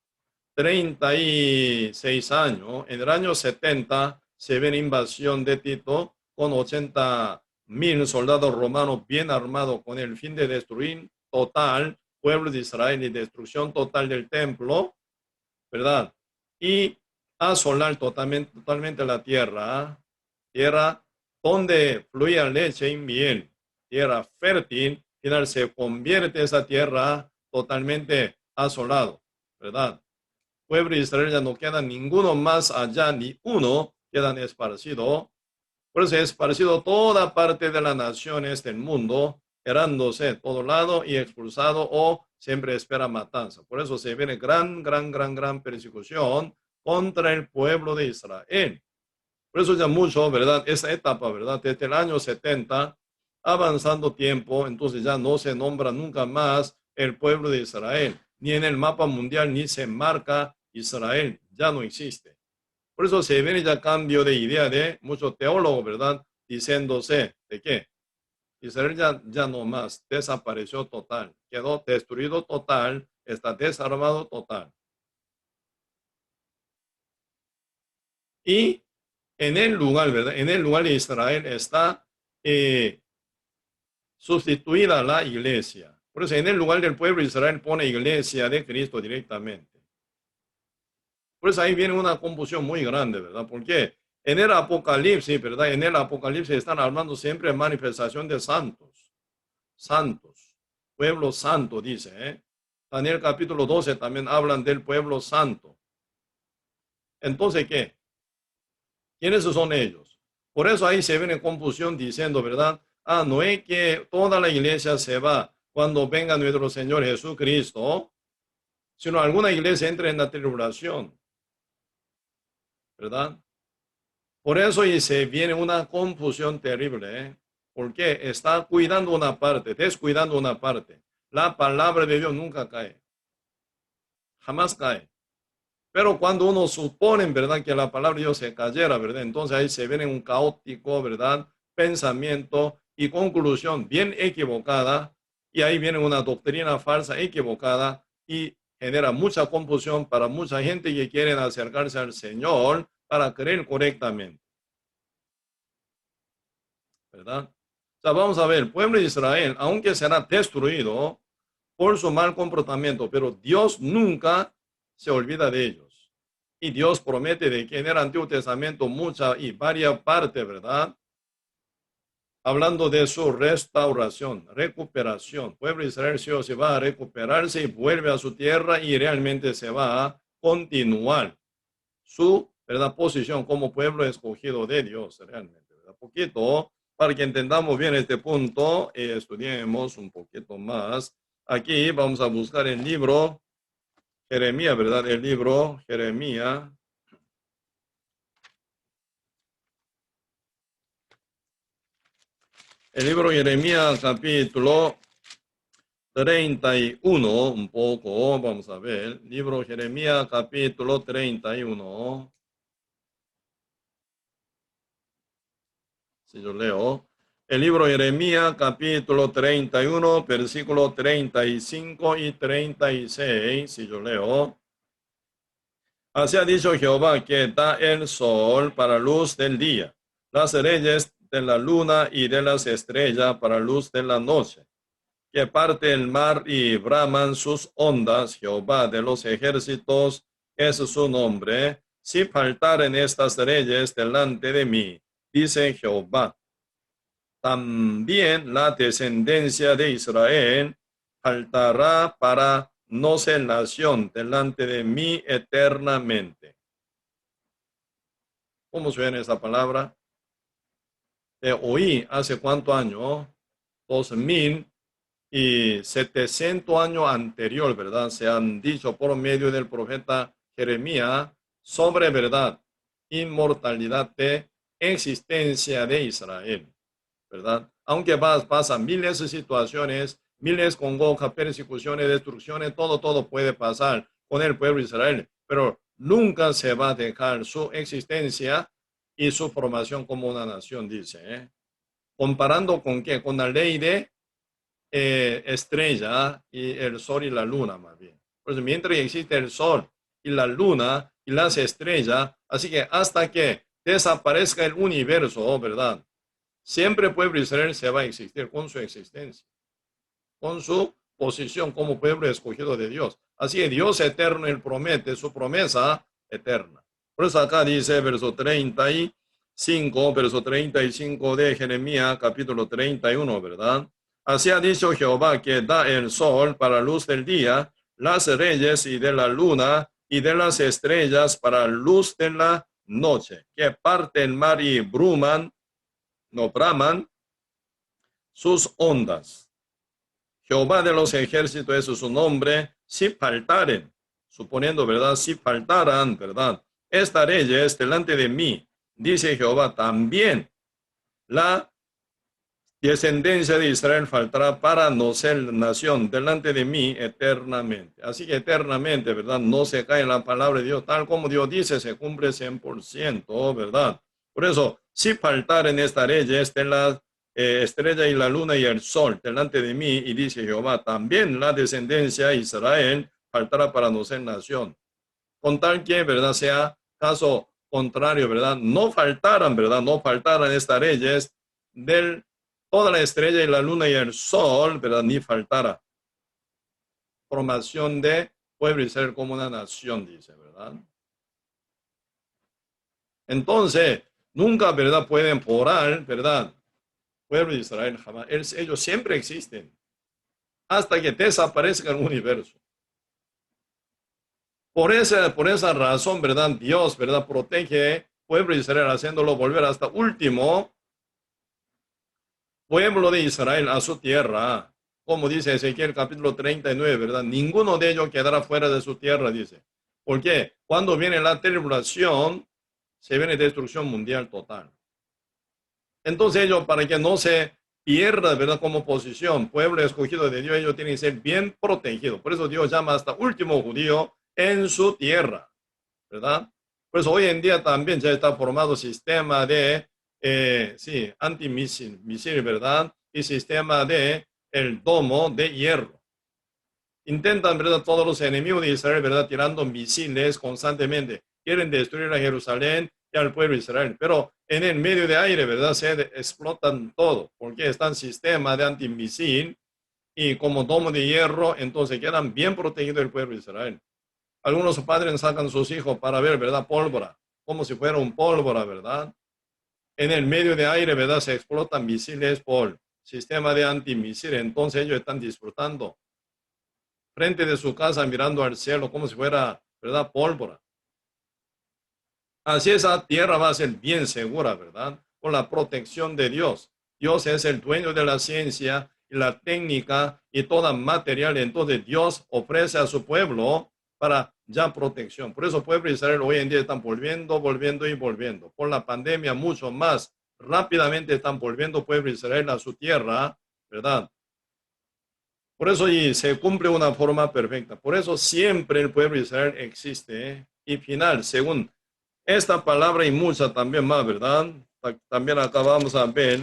36 años. En el año 70 se ve la invasión de Tito con 80,000 soldados romanos bien armados con el fin de destruir total pueblo de Israel y destrucción total del templo, ¿verdad? Y asolar totalmente la tierra, tierra donde fluía leche y miel, tierra fértil, final se convierte esa tierra totalmente asolado, ¿verdad? Pueblo de Israel ya no queda ninguno más allá, ni uno quedan esparcidos. Por eso esparcido toda parte de las naciones del mundo, erándose todo lado y expulsado o siempre espera matanza. Por eso se viene gran persecución contra el pueblo de Israel. Por eso ya mucho, ¿verdad? Esa etapa, ¿verdad? Desde el año 70, avanzando tiempo, entonces ya no se nombra nunca más el pueblo de Israel. Ni en el mapa mundial, ni se marca Israel. Ya no existe. Por eso se viene ya cambio de idea de muchos teólogos, ¿verdad? Diciéndose de que Israel ya no más, desapareció total, quedó destruido total, está desarmado total. Y en el lugar, ¿verdad? En el lugar de Israel está sustituida la iglesia. Por eso en el lugar del pueblo de Israel pone iglesia de Cristo directamente. Por eso ahí viene una confusión muy grande, ¿verdad? Porque en el Apocalipsis, ¿verdad? En el Apocalipsis están hablando siempre de manifestación de santos. Santos. Pueblo santo, dice, ¿eh? Daniel capítulo 12 también hablan del pueblo santo. Entonces, ¿qué? ¿Quiénes son ellos? Por eso ahí se viene confusión diciendo, ¿verdad? No es que toda la iglesia se va cuando venga nuestro Señor Jesucristo, sino alguna iglesia entra en la tribulación, ¿verdad? Por eso y se viene una confusión terrible, ¿eh? Porque está cuidando una parte, descuidando una parte. La palabra de Dios nunca cae, jamás cae. Pero cuando uno supone, ¿verdad?, que la palabra de Dios se cayera, ¿verdad? Entonces ahí se viene un caótico, ¿verdad?, pensamiento y conclusión bien equivocada. Y ahí viene una doctrina falsa equivocada y genera mucha confusión para mucha gente que quieren acercarse al Señor para creer correctamente, ¿verdad? O sea, vamos a ver, el pueblo de Israel, aunque será destruido por su mal comportamiento, pero Dios nunca se olvida de ellos. Y Dios promete de que en el Antiguo Testamento mucha y varias partes, ¿verdad? Hablando de su restauración, recuperación. Pueblo de Israel se va a recuperarse y vuelve a su tierra y realmente se va a continuar su, ¿verdad?, posición como pueblo escogido de Dios, realmente, ¿verdad? Poquito, para que entendamos bien este punto, estudiemos un poquito más. Aquí vamos a buscar el libro Jeremías, ¿verdad? El libro Jeremías. El libro Jeremías, capítulo 31, un poco, vamos a ver. Libro Jeremías, capítulo 31. Si yo leo. El libro Jeremías, capítulo 31, versículo 35 y 36. Si yo leo. Así ha dicho Jehová, que da el sol para luz del día, las reyes de la luna y de las estrellas para luz de la noche, que parte el mar y braman sus ondas. Jehová de los ejércitos es su nombre. Si faltaren estas reyes delante de mí, dice Jehová, también la descendencia de Israel faltará para no ser nación delante de mí eternamente. ¿Cómo suena esa palabra? Oí hace cuántos años, 2700 años anterior, ¿verdad? Se han dicho por medio del profeta Jeremías sobre, ¿verdad?, inmortalidad de existencia de Israel, ¿verdad? Aunque pasan miles de situaciones, miles congojas, persecuciones, destrucciones, todo puede pasar con el pueblo de Israel, pero nunca se va a dejar su existencia y su formación como una nación, dice, ¿eh? Comparando con qué, con la ley de estrella y el sol y la luna, más bien. Por eso, mientras existe el sol y la luna y las estrellas, así que hasta que desaparezca el universo, ¿verdad?, siempre el pueblo de Israel se va a existir con su existencia, con su posición como pueblo escogido de Dios. Así que Dios eterno, Él promete su promesa eterna. Por eso acá dice verso 35 de Jeremías, capítulo 31, ¿verdad? Así ha dicho Jehová, que da el sol para luz del día, las reyes y de la luna y de las estrellas para luz de la noche, que parte el mar y braman sus ondas. Jehová de los ejércitos, eso es su nombre, si faltaren, suponiendo, ¿verdad? Si faltaran, ¿verdad? Estas leyes delante de mí, dice Jehová, también la descendencia de Israel faltará para no ser nación delante de mí eternamente. Así que eternamente, ¿verdad? No se cae la palabra de Dios, tal como Dios dice, se cumple 100%, ¿verdad? Por eso, si faltaren estas leyes de la estrella y la luna y el sol delante de mí, y dice Jehová, también la descendencia de Israel faltará para no ser nación. Con tal que, ¿verdad? Sea caso contrario, ¿verdad? No faltaran, ¿verdad? No faltaran estas leyes del toda la estrella y la luna y el sol, ¿verdad? Ni faltara. Formación de pueblo y ser como una nación, dice, ¿verdad? Entonces, nunca, ¿verdad? Pueden forar, ¿verdad? Pueblo de Israel jamás. Ellos siempre existen hasta que desaparezca el universo. Por esa razón, ¿verdad? Dios, ¿verdad? Protege pueblo de Israel haciéndolo volver hasta último pueblo de Israel a su tierra. Como dice Ezequiel capítulo 39, ¿verdad? Ninguno de ellos quedará fuera de su tierra, dice. Porque cuando viene la tribulación, se viene destrucción mundial total. Entonces ellos, para que no se pierda, ¿verdad? Como posición, pueblo escogido de Dios, ellos tienen que ser bien protegidos. Por eso Dios llama hasta último judío en su tierra, ¿verdad? Por eso hoy en día también ya está formado sistema de, antimisil, ¿verdad? Y sistema de el domo de hierro. Intentan, ¿verdad? Todos los enemigos de Israel, ¿verdad? Tirando misiles constantemente. Quieren destruir a Jerusalén y al pueblo de Israel. Pero en el medio de aire, ¿verdad? Se explotan todo, porque están sistema de antimisil y como domo de hierro, entonces quedan bien protegidos el pueblo de Israel. Algunos padres sacan a sus hijos para ver, ¿verdad? Pólvora, como si fuera un pólvora, ¿verdad? En el medio de aire, ¿verdad? Se explotan misiles por sistema de antimisil, entonces ellos están disfrutando frente de su casa mirando al cielo como si fuera, ¿verdad? Pólvora. Así esa tierra va a ser bien segura, ¿verdad? Con la protección de Dios. Dios es el dueño de la ciencia y la técnica y toda material. Entonces Dios ofrece a su pueblo para ya protección. Por eso pueblo de Israel hoy en día están volviendo y volviendo. Por la pandemia mucho más rápidamente están volviendo pueblo de Israel a su tierra, ¿verdad? Por eso y se cumple una forma perfecta. Por eso siempre el pueblo de Israel existe. Y final, según esta palabra y muchas también más, ¿verdad? También acá vamos a ver.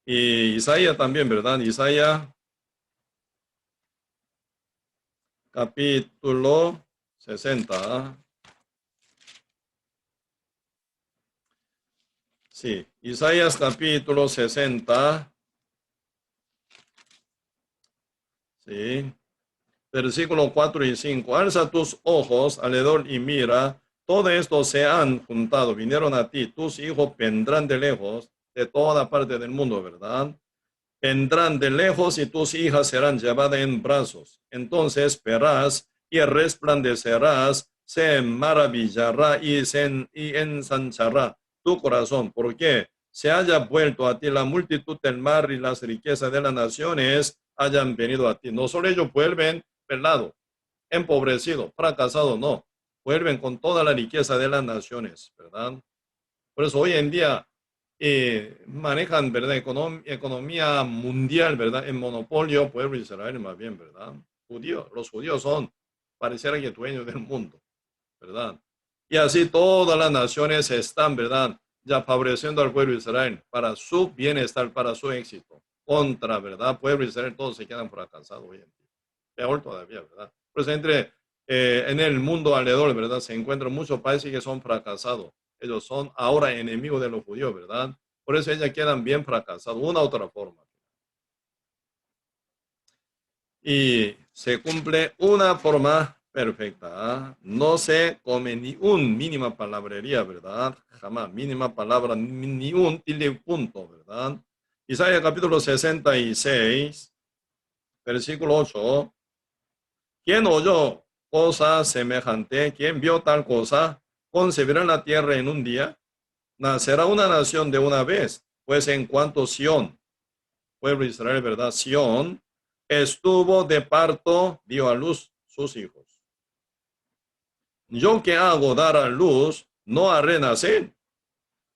Y Isaías también, ¿verdad? Isaías capítulo 60. Sí, Isaías capítulo 60. Sí. Versículo 4 y 5. Alza tus ojos alrededor y mira, todo esto se han juntado, vinieron a ti, tus hijos vendrán de lejos, de toda parte del mundo, ¿verdad? Vendrán de lejos y tus hijas serán llevadas en brazos. Entonces verás y resplandecerás, se maravillará y ensanchará tu corazón, porque se haya vuelto a ti la multitud del mar y las riquezas de las naciones hayan venido a ti. No solo ellos vuelven pelado, empobrecido, fracasado, no. Vuelven con toda la riqueza de las naciones, ¿verdad? Por eso hoy en día manejan, ¿verdad? Economía mundial, ¿verdad? En monopolio, pueblo de Israel más bien, ¿verdad? Los judíos son, pareciera que dueños del mundo, ¿verdad? Y así todas las naciones están, ¿verdad? Ya favoreciendo al pueblo de Israel para su bienestar, para su éxito. Contra, ¿verdad? Pueblo de Israel, todos se quedan fracasados hoy en día. Peor todavía, ¿verdad? Pues en el mundo alrededor, ¿verdad? Se encuentran muchos países que son fracasados. Ellos son ahora enemigos de los judíos, ¿verdad? Por eso ellos quedan bien fracasados, una u otra forma. Y se cumple una forma perfecta. No se come ni un mínima palabrería, ¿verdad? Jamás, mínima palabra, ni un tilde punto, ¿verdad? Isaías capítulo 66, versículo 8. ¿Quién oyó cosa semejante? ¿Quién vio tal cosa? ¿Concebirá la tierra en un día? ¿Nacerá una nación de una vez? Pues en cuanto Sión pueblo de Israel, ¿verdad? Sión, estuvo de parto, dio a luz sus hijos. Yo que hago dar a luz, no haré nacer,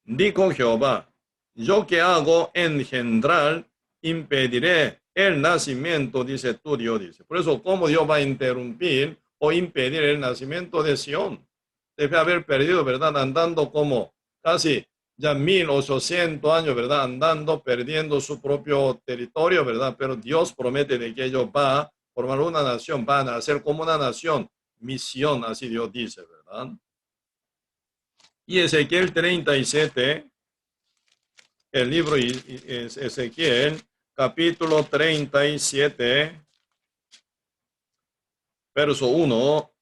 dijo Jehová. Yo que hago engendrar, impediré el nacimiento, dice tu Dios, dice. Por eso, ¿cómo Dios va a interrumpir o impedir el nacimiento de Sión? Debe haber perdido, ¿verdad? Andando como casi ya 1800 años, ¿verdad? Andando, perdiendo su propio territorio, ¿verdad? Pero Dios promete de que ellos va a formar una nación, van a ser como una nación, misión, así Dios dice, ¿verdad? Y Ezequiel 37, el libro Ezequiel, capítulo 37, verso 1,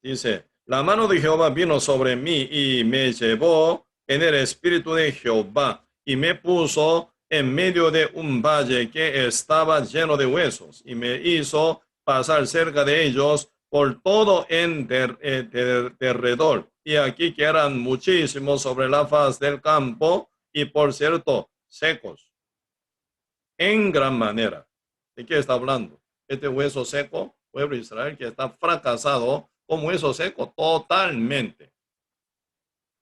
dice, la mano de Jehová vino sobre mí y me llevó en el espíritu de Jehová y me puso en medio de un valle que estaba lleno de huesos y me hizo pasar cerca de ellos por todo en derredor. Y aquí que eran muchísimos sobre la faz del campo y por cierto secos en gran manera. ¿De qué está hablando? Este hueso seco, pueblo de Israel, que está fracasado como hueso seco totalmente.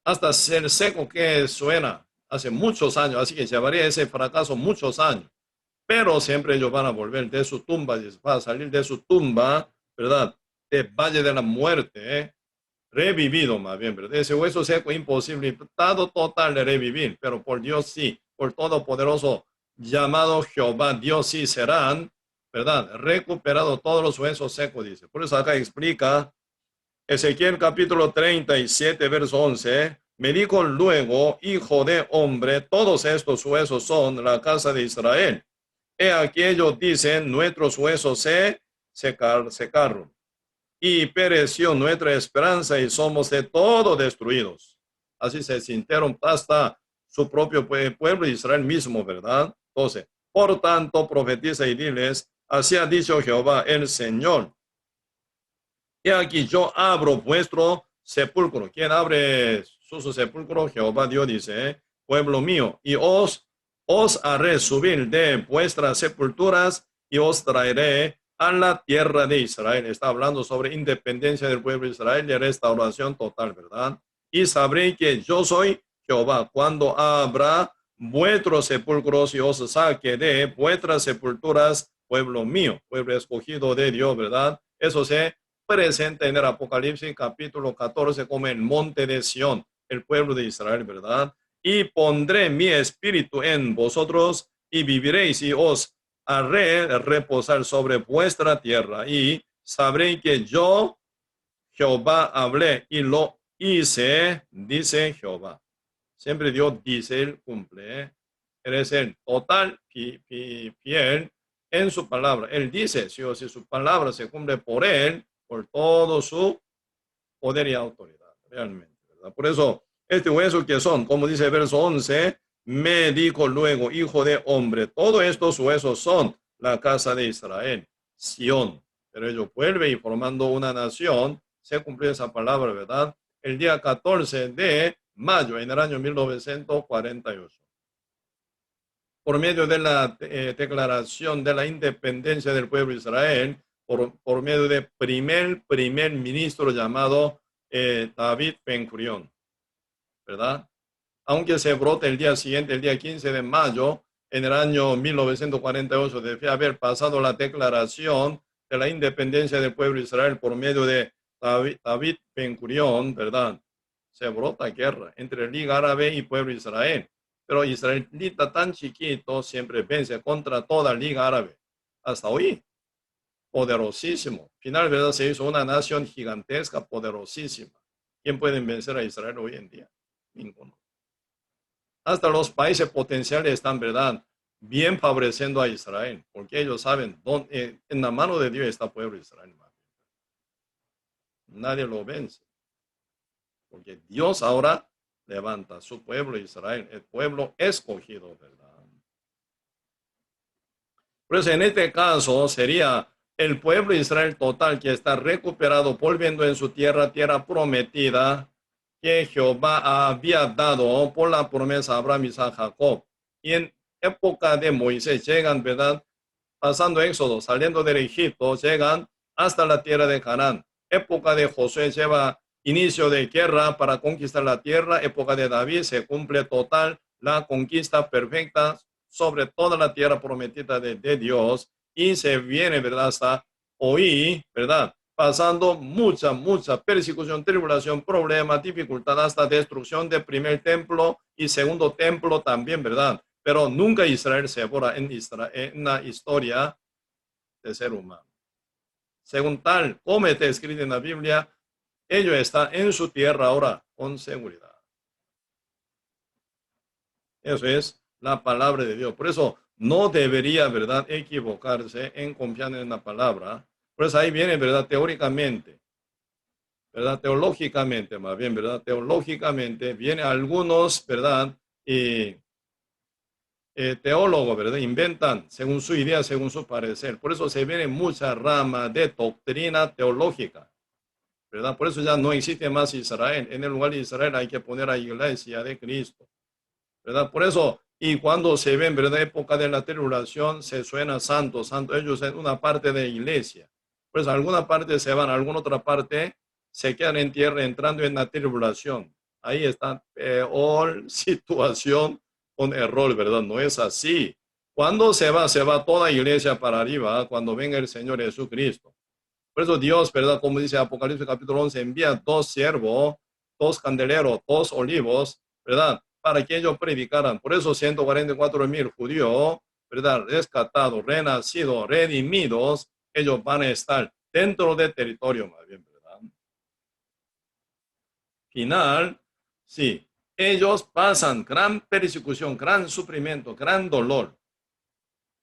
Hasta ser seco que suena hace muchos años, así que llevaría ese fracaso muchos años. Pero siempre ellos van a volver de su tumba, van a salir de su tumba, ¿verdad? De valle de la muerte, revivido más bien, ¿verdad? Ese hueso seco imposibilitado total de revivir, pero por Dios sí, por Todopoderoso llamado Jehová, Dios sí serán, ¿verdad? Recuperado todos los huesos secos, dice. Por eso acá explica Ezequiel capítulo 37, verso 11. Me dijo luego, hijo de hombre, todos estos huesos son la casa de Israel. He aquí ellos dicen, nuestros huesos se secaron y pereció nuestra esperanza y somos de todo destruidos. Así se sintieron hasta su propio pueblo Israel mismo, ¿verdad? Entonces, por tanto, profetiza y diles, así ha dicho Jehová el Señor. Y aquí yo abro vuestro sepulcro. ¿Quién abre su sepulcro? Jehová Dios dice, pueblo mío, y os haré subir de vuestras sepulturas y os traeré a la tierra de Israel. Está hablando sobre independencia del pueblo de Israel y restauración total, ¿verdad? Y sabréis que yo soy Jehová cuando abra vuestros sepulcros y os saque de vuestras sepulturas, pueblo mío, pueblo escogido de Dios, ¿verdad? Eso se presenta en el Apocalipsis capítulo 14 como el monte de Sión, el pueblo de Israel, ¿verdad? Y pondré mi espíritu en vosotros y viviréis y os haré reposar sobre vuestra tierra y sabréis que yo, Jehová, hablé y lo hice, dice Jehová. Siempre Dios dice, Él cumple. Él es el total fiel en su palabra. Él dice, si su palabra se cumple por Él, por todo su poder y autoridad, realmente, ¿verdad? Por eso, este hueso que son, como dice el verso 11, me dijo luego, hijo de hombre, todos estos huesos son la casa de Israel, Sión. Pero ellos vuelven y formando una nación, se cumplió esa palabra, ¿verdad? El día 14 de mayo, en el año 1948. Por medio de la declaración de la independencia del pueblo de Israel, por medio de primer ministro llamado David Ben-Gurión, ¿verdad? Aunque se brote el día siguiente, el día 15 de mayo, en el año 1948, debe haber pasado la declaración de la independencia del pueblo de Israel por medio de David Ben-Gurión, ¿verdad? Se brota guerra entre Liga Árabe y pueblo de Israel. Pero israelita tan chiquito siempre vence contra toda Liga Árabe. Hasta hoy, poderosísimo. Final, ¿verdad? Se hizo una nación gigantesca, poderosísima. ¿Quién puede vencer a Israel hoy en día? Ninguno. Hasta los países potenciales están, ¿verdad?, bien favoreciendo a Israel, porque ellos saben dónde, en la mano de Dios está el pueblo de Israel. Nadie lo vence, porque Dios ahora levanta a su pueblo Israel, el pueblo escogido, ¿verdad? Por eso en este caso sería el pueblo de Israel total que está recuperado, volviendo en su tierra, tierra prometida, que Jehová había dado por la promesa a Abraham, Isaac, Jacob. Y en época de Moisés, llegan, ¿verdad? Pasando Éxodo, saliendo del Egipto, llegan hasta la tierra de Canaán. Época de Josué lleva inicio de guerra para conquistar la tierra. Época de David se cumple total la conquista perfecta sobre toda la tierra prometida de Dios. Y se viene, ¿verdad? Hasta hoy, ¿verdad? Pasando mucha persecución, tribulación, problemas, dificultad, hasta destrucción del primer templo y segundo templo también, ¿verdad? Pero nunca Israel se borra en la historia del ser humano. Según tal, como está escrito en la Biblia, ellos están en su tierra ahora con seguridad. Eso es la palabra de Dios. Por eso no debería, ¿verdad?, equivocarse en confiar en la palabra. Por eso ahí viene, ¿verdad?, teóricamente, ¿verdad?, teológicamente, más bien, ¿verdad?, teológicamente, viene algunos, ¿verdad?, y teólogos, ¿verdad?, inventan según su idea, según su parecer. Por eso se viene mucha rama de doctrina teológica, ¿verdad? Por eso ya no existe más Israel. En el lugar de Israel hay que poner a Iglesia de Cristo, ¿verdad? Por eso, y cuando se ven, ¿verdad?, época de la tribulación, se suena santo, santo. Ellos en una parte de Iglesia. Pues alguna parte se van, alguna otra parte se quedan en tierra entrando en la tribulación. Ahí está peor situación con error, ¿verdad? No es así. Cuando se va toda iglesia para arriba, cuando venga el Señor Jesucristo. Por eso Dios, ¿verdad? Como dice Apocalipsis capítulo 11, envía dos siervos, dos candeleros, dos olivos, ¿verdad? Para que ellos predicaran. Por eso 144,000 judíos, ¿verdad? Rescatados, renacidos, redimidos, ellos van a estar dentro del territorio, más bien, ¿verdad? Final, sí. Ellos pasan gran persecución, gran sufrimiento, gran dolor,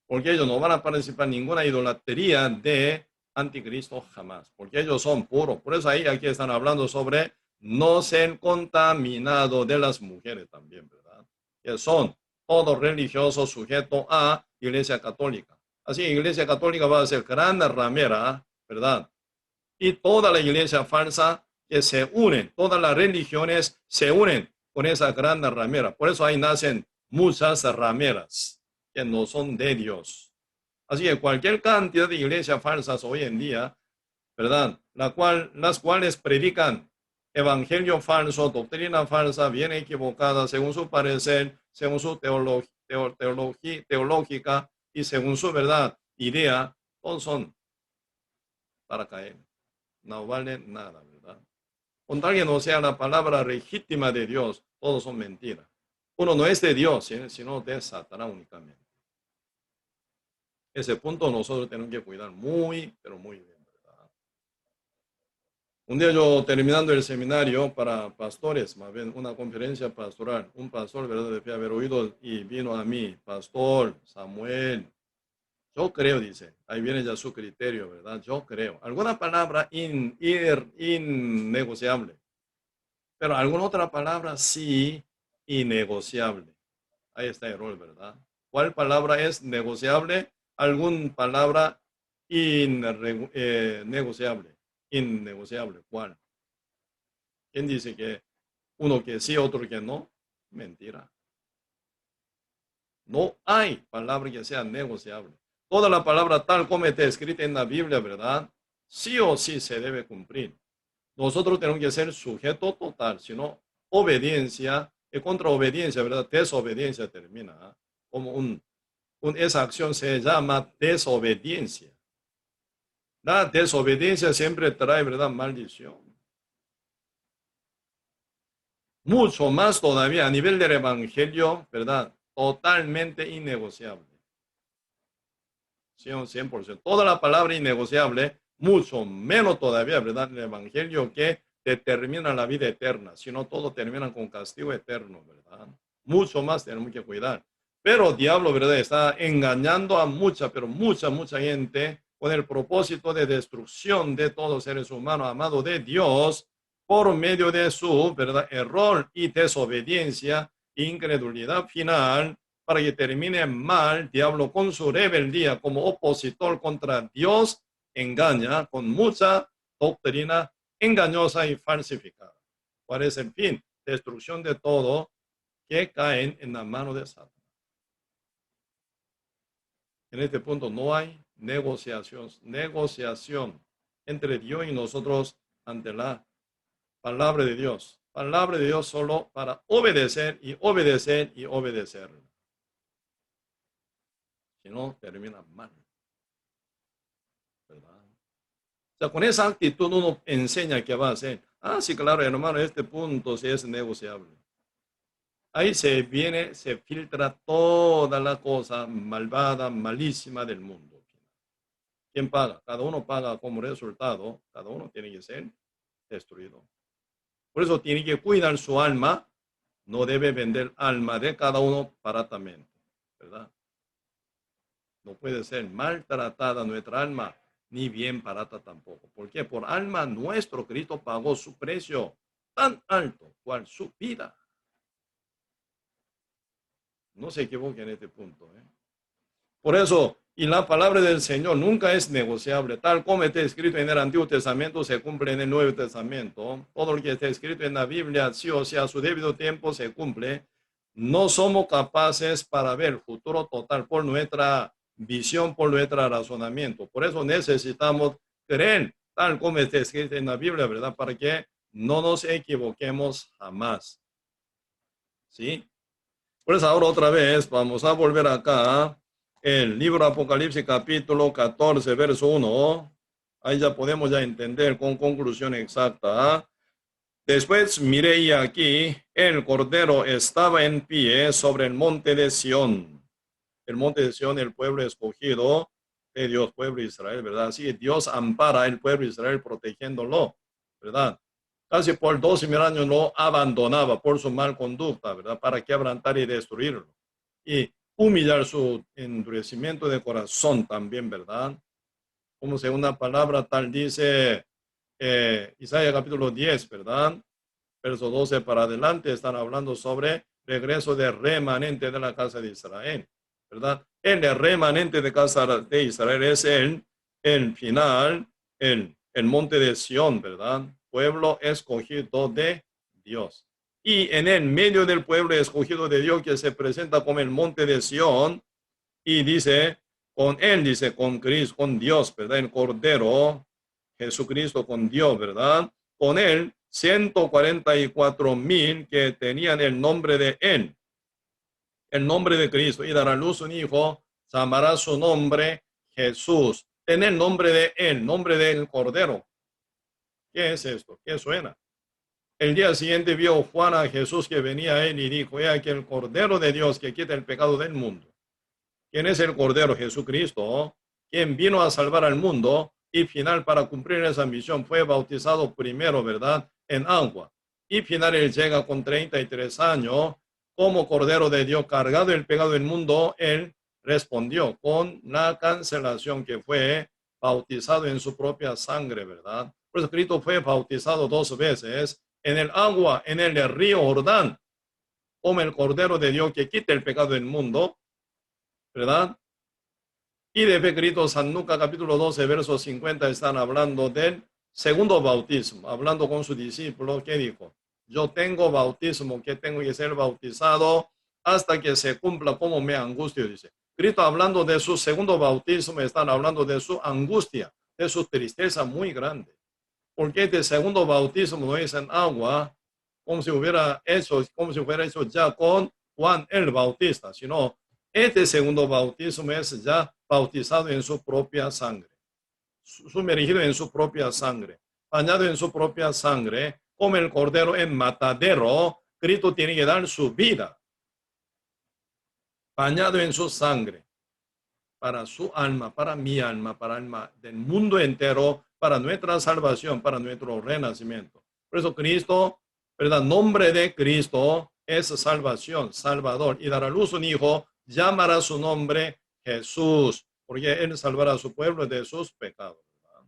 porque ellos no van a participar en ninguna idolatría de anticristo jamás, porque ellos son puros. Por eso ahí aquí están hablando sobre no ser contaminado de las mujeres también, ¿verdad? Que son todos religiosos sujetos a Iglesia Católica. Así, Iglesia Católica va a ser gran ramera, ¿verdad? Y toda la iglesia falsa que se unen, todas las religiones se unen con esa gran ramera. Por eso ahí nacen muchas rameras que no son de Dios. Así que cualquier cantidad de iglesias falsas hoy en día, ¿verdad? Las cuales predican evangelio falso, doctrina falsa, bien equivocada, según su parecer, según su teológica y según su verdad, idea, todos son para caer. No vale nada, ¿verdad? Con tal que no sea la palabra legítima de Dios, todos son mentiras. Uno no es de Dios, sino de Satanás únicamente. Ese punto nosotros tenemos que cuidar muy, pero muy bien, ¿verdad? Un día yo terminando el seminario para pastores, más bien una conferencia pastoral, un pastor, ¿verdad?, de haber oído y vino a mí, pastor Samuel, yo creo, dice, ahí viene ya su criterio, ¿verdad? Yo creo. Alguna palabra innegociable, pero alguna otra palabra sí innegociable. Ahí está el error, ¿verdad? ¿Cuál palabra es negociable? ¿Alguna palabra innegociable? Innegociable. ¿Cuál? ¿Quién dice que uno que sí, otro que no? Mentira. No hay palabra que sea negociable. Toda la palabra tal como está escrita en la Biblia, ¿verdad? Sí o sí se debe cumplir. Nosotros tenemos que ser sujeto total, sino obediencia y contra obediencia, ¿verdad? Desobediencia termina, ¿eh? Como esa acción se llama desobediencia. La desobediencia siempre trae, ¿verdad?, maldición. Mucho más todavía a nivel del evangelio, ¿verdad? Totalmente innegociable. 100%. Toda la palabra innegociable, mucho menos todavía, ¿verdad?, el evangelio que determina la vida eterna, sino todo termina con castigo eterno, ¿verdad? Mucho más tenemos que cuidar. Pero el diablo, ¿verdad?, está engañando a mucha, pero mucha gente con el propósito de destrucción de todos los seres humanos, amados de Dios, por medio de su, ¿verdad?, error y desobediencia, incredulidad final, para que termine mal. Diablo con su rebeldía como opositor contra Dios engaña con mucha doctrina engañosa y falsificada. ¿Cuál es el fin? Destrucción de todo que caen en la mano de Satanás. En este punto no hay negociación entre Dios y nosotros ante la palabra de Dios. Palabra de Dios solo para obedecer y obedecer y obedecer. Si no, termina mal. ¿Verdad? O sea, con esa actitud uno enseña que va a hacer. Ah, sí, claro, hermano, este punto sí es negociable. Ahí se filtra toda la cosa malvada, malísima del mundo. ¿Quién paga? Cada uno paga como resultado, cada uno tiene que ser destruido. Por eso tiene que cuidar su alma, no debe vender alma de cada uno baratamente, ¿verdad? No puede ser maltratada nuestra alma, ni bien barata tampoco. Porque por alma nuestro Cristo pagó su precio tan alto, cual su vida. No se equivoque en este punto. Por eso, y la palabra del Señor nunca es negociable. Tal como está escrito en el Antiguo Testamento, se cumple en el Nuevo Testamento. Todo lo que está escrito en la Biblia, sí o sea, a su debido tiempo se cumple. No somos capaces para ver el futuro total por nuestra visión, por nuestro razonamiento. Por eso necesitamos creer, tal como está escrito en la Biblia, ¿verdad? Para que no nos equivoquemos jamás. ¿Sí? Por eso ahora otra vez vamos a volver acá, el libro Apocalipsis capítulo 14, verso 1. Ahí ya podemos ya entender con conclusión exacta. Después miré y aquí el Cordero estaba en pie sobre el monte de Sión. El monte de Sión, el pueblo escogido de Dios, pueblo de Israel, ¿verdad? Así Dios ampara al pueblo de Israel protegiéndolo, ¿verdad? Casi por 12.000 años lo abandonaba por su mal conducta, ¿verdad? Para quebrantar y destruirlo. Y humillar su endurecimiento de corazón también, ¿verdad? Como segunda palabra tal dice Isaías capítulo 10, ¿verdad? Verso 12 para adelante están hablando sobre regreso de remanente de la casa de Israel, ¿verdad? El remanente de casa de Israel es el final, el monte de Sión, ¿verdad? Pueblo escogido de Dios. Y en el medio del pueblo escogido de Dios que se presenta como el monte de Sión y dice, con él, dice, con Cristo, con Dios, ¿verdad? El Cordero, Jesucristo con Dios, ¿verdad? Con él, 144,000 que tenían el nombre de él, el nombre de Cristo, y dará a luz un hijo, llamará su nombre Jesús. En el nombre de él, nombre del Cordero. ¿Qué es esto? ¿Qué suena? El día siguiente vio Juan a Jesús que venía a él y dijo, he aquí el Cordero de Dios que quita el pecado del mundo. ¿Quién es el Cordero? Jesucristo, quien vino a salvar al mundo y final para cumplir esa misión fue bautizado primero, ¿verdad? En agua. Y final él llega con 33 años como Cordero de Dios cargado el pecado del mundo. Él respondió con la cancelación que fue bautizado en su propia sangre, ¿verdad? Por eso Cristo fue bautizado 2 veces en el agua, en el río Jordán, como el Cordero de Dios que quita el pecado del mundo, ¿verdad? Y de escrito San Lucas capítulo 12, verso 50, están hablando del segundo bautismo, hablando con su discípulo, que dijo, yo tengo bautismo que tengo que ser bautizado hasta que se cumpla como me angustio, dice. Cristo hablando de su segundo bautismo, están hablando de su angustia, de su tristeza muy grande. Porque este segundo bautismo no es en agua, como si fuera hecho ya con Juan el Bautista, sino este segundo bautismo es ya bautizado en su propia sangre, sumergido en su propia sangre, bañado en su propia sangre, como el cordero en matadero. Cristo tiene que dar su vida, bañado en su sangre, para su alma, para mi alma, para el alma del mundo entero, para nuestra salvación, para nuestro renacimiento. Por eso Cristo, ¿verdad? Nombre de Cristo es salvación, Salvador, y dará a luz un hijo, llamará su nombre Jesús, porque él salvará a su pueblo de sus pecados, ¿verdad?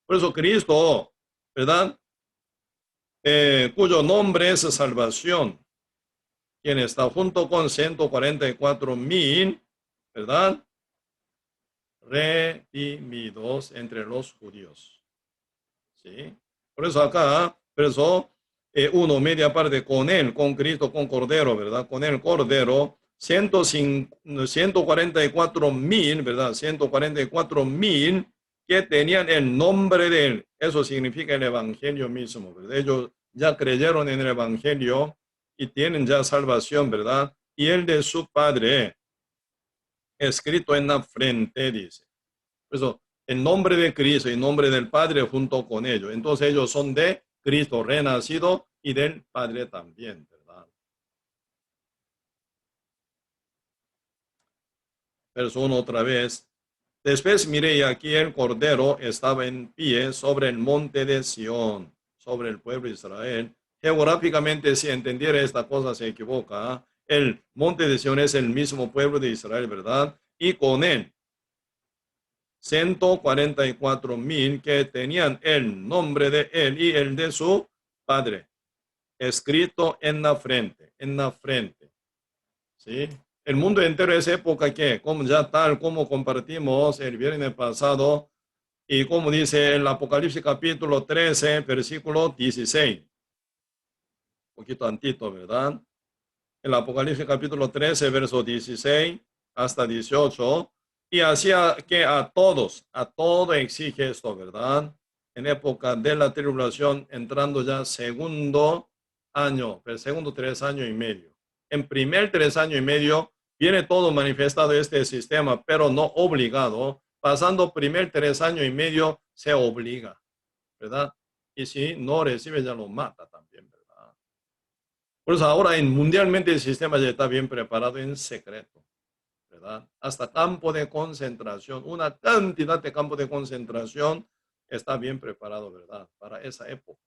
Por eso Cristo, ¿verdad? Cuyo nombre es salvación, quien está junto con 144,000, ¿verdad? Redimidos entre los judíos. ¿Sí? Por eso acá, verso 1, media parte, con él, con Cristo, con Cordero, ¿verdad? Con el Cordero 144,000, ¿verdad? 144,000 que tenían el nombre de él. Eso significa el evangelio mismo, ¿verdad? Ellos ya creyeron en el evangelio y tienen ya salvación, ¿verdad? Y el de su padre, escrito en la frente, dice. Por eso, el nombre de Cristo y el nombre del Padre junto con ellos. Entonces ellos son de Cristo renacido y del Padre también, ¿verdad? Verso 1 otra vez. Después miré y aquí el Cordero estaba en pie sobre el monte de Sión, sobre el pueblo de Israel. Geográficamente, si entendiera esta cosa, se equivoca. El monte de Sión es el mismo pueblo de Israel, ¿verdad? Y con él 144,000 que tenían el nombre de él y el de su padre, escrito en la frente, ¿sí? El mundo entero es época que, como ya tal como compartimos el viernes pasado, y como dice el Apocalipsis capítulo 13, versículo 16, un poquito antito, ¿verdad? El Apocalipsis capítulo 13, verso 16 hasta 18, y hacía que a todo exige esto, ¿verdad? En época de la tribulación, entrando ya segundo año, el segundo 3 años y medio. En primer 3 años y medio viene todo manifestado este sistema, pero no obligado. Pasando primer 3 años y medio se obliga, ¿verdad? Y si no recibe ya lo mata también, ¿verdad? Por eso ahora mundialmente el sistema ya está bien preparado en secreto, ¿verdad? Hasta campo de concentración, una cantidad de campo de concentración está bien preparado, ¿verdad? Para esa época.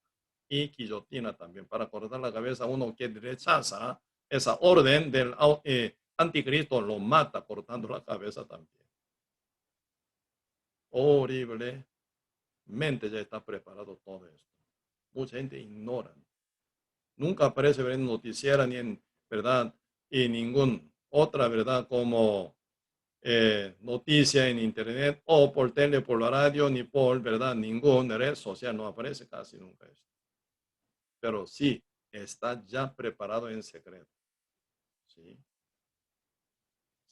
Y guillotina también, para cortar la cabeza a uno que rechaza esa orden del anticristo, lo mata cortando la cabeza también. Horriblemente ya está preparado todo esto. Mucha gente ignora. Nunca aparece en noticiera ni en, ¿verdad? Y ningún otra, ¿verdad? Como noticia en internet o por tele, por la radio, ni por, ¿verdad? Ninguna red social no aparece casi nunca esto. Pero sí, está ya preparado en secreto. ¿Sí?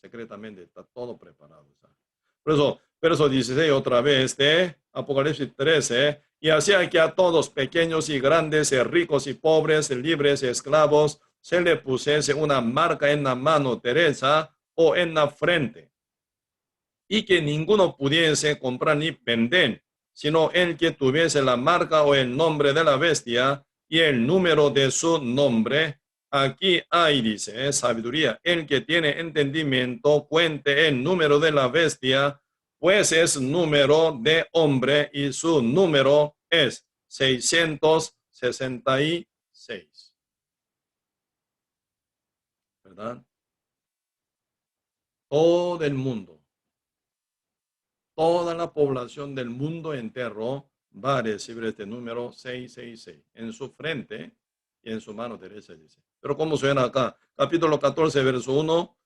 Secretamente está todo preparado. ¿Sabes? Por eso, verso 16 otra vez de Apocalipsis 13, y hacía que a todos, pequeños y grandes, ricos y pobres, libres y esclavos, se le pusiese una marca en la mano derecha o en la frente, y que ninguno pudiese comprar ni vender, sino el que tuviese la marca o el nombre de la bestia y el número de su nombre. Aquí hay, dice, sabiduría. El que tiene entendimiento, cuente el número de la bestia, pues es número de hombre y su número es 666. ¿Verdad? Todo el mundo, toda la población del mundo entero va a recibir este número 666 en su frente y en su mano derecha, dice. Pero ¿cómo suena acá? Capítulo 14, verso 1.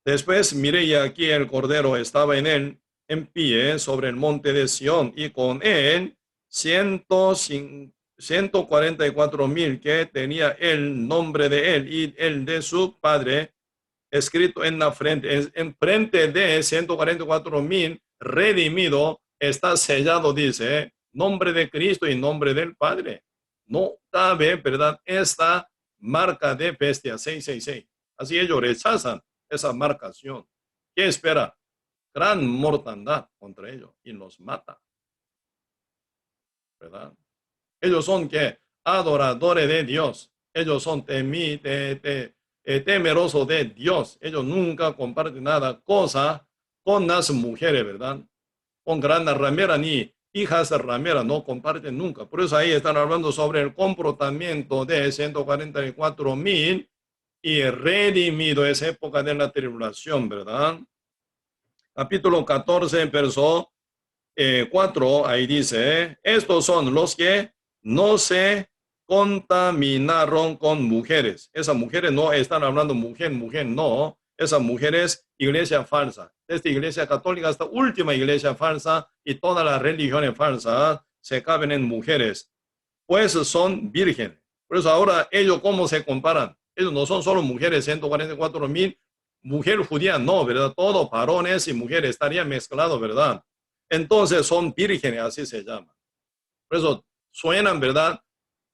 Después miré y aquí el Cordero estaba en él, en pie sobre el monte de Sión, y con él 144,000 que tenía el nombre de él y el de su padre escrito en la frente, en frente de 144,000 redimido, está sellado, dice, nombre de Cristo y nombre del Padre. No cabe, ¿verdad? Esta marca de bestia 666. Así ellos rechazan esa marcación. ¿Qué espera? Gran mortandad contra ellos y los mata, ¿verdad? Ellos son que adoradores de Dios. Ellos son temerosos de Dios. Ellos nunca comparten nada, cosa con las mujeres, ¿verdad? Con grandes rameras ni hijas rameras no comparten nunca. Por eso ahí están hablando sobre el comportamiento de 144,000 y redimido esa época de la tribulación, ¿verdad? Capítulo 14, verso 4, ahí dice, estos son los que no se contaminaron con mujeres. Esas mujeres no están hablando mujer, no. Esas mujeres, iglesia falsa. Desde iglesia católica hasta última iglesia falsa y todas las religiones falsas se caben en mujeres. Pues son vírgenes. Por eso ahora ellos, ¿cómo se comparan? Ellos no son solo mujeres, 144,000 mujeres judías, no, ¿verdad? Todos varones y mujeres estarían mezclados, ¿verdad? Entonces son vírgenes, así se llama. Por eso suenan, ¿verdad?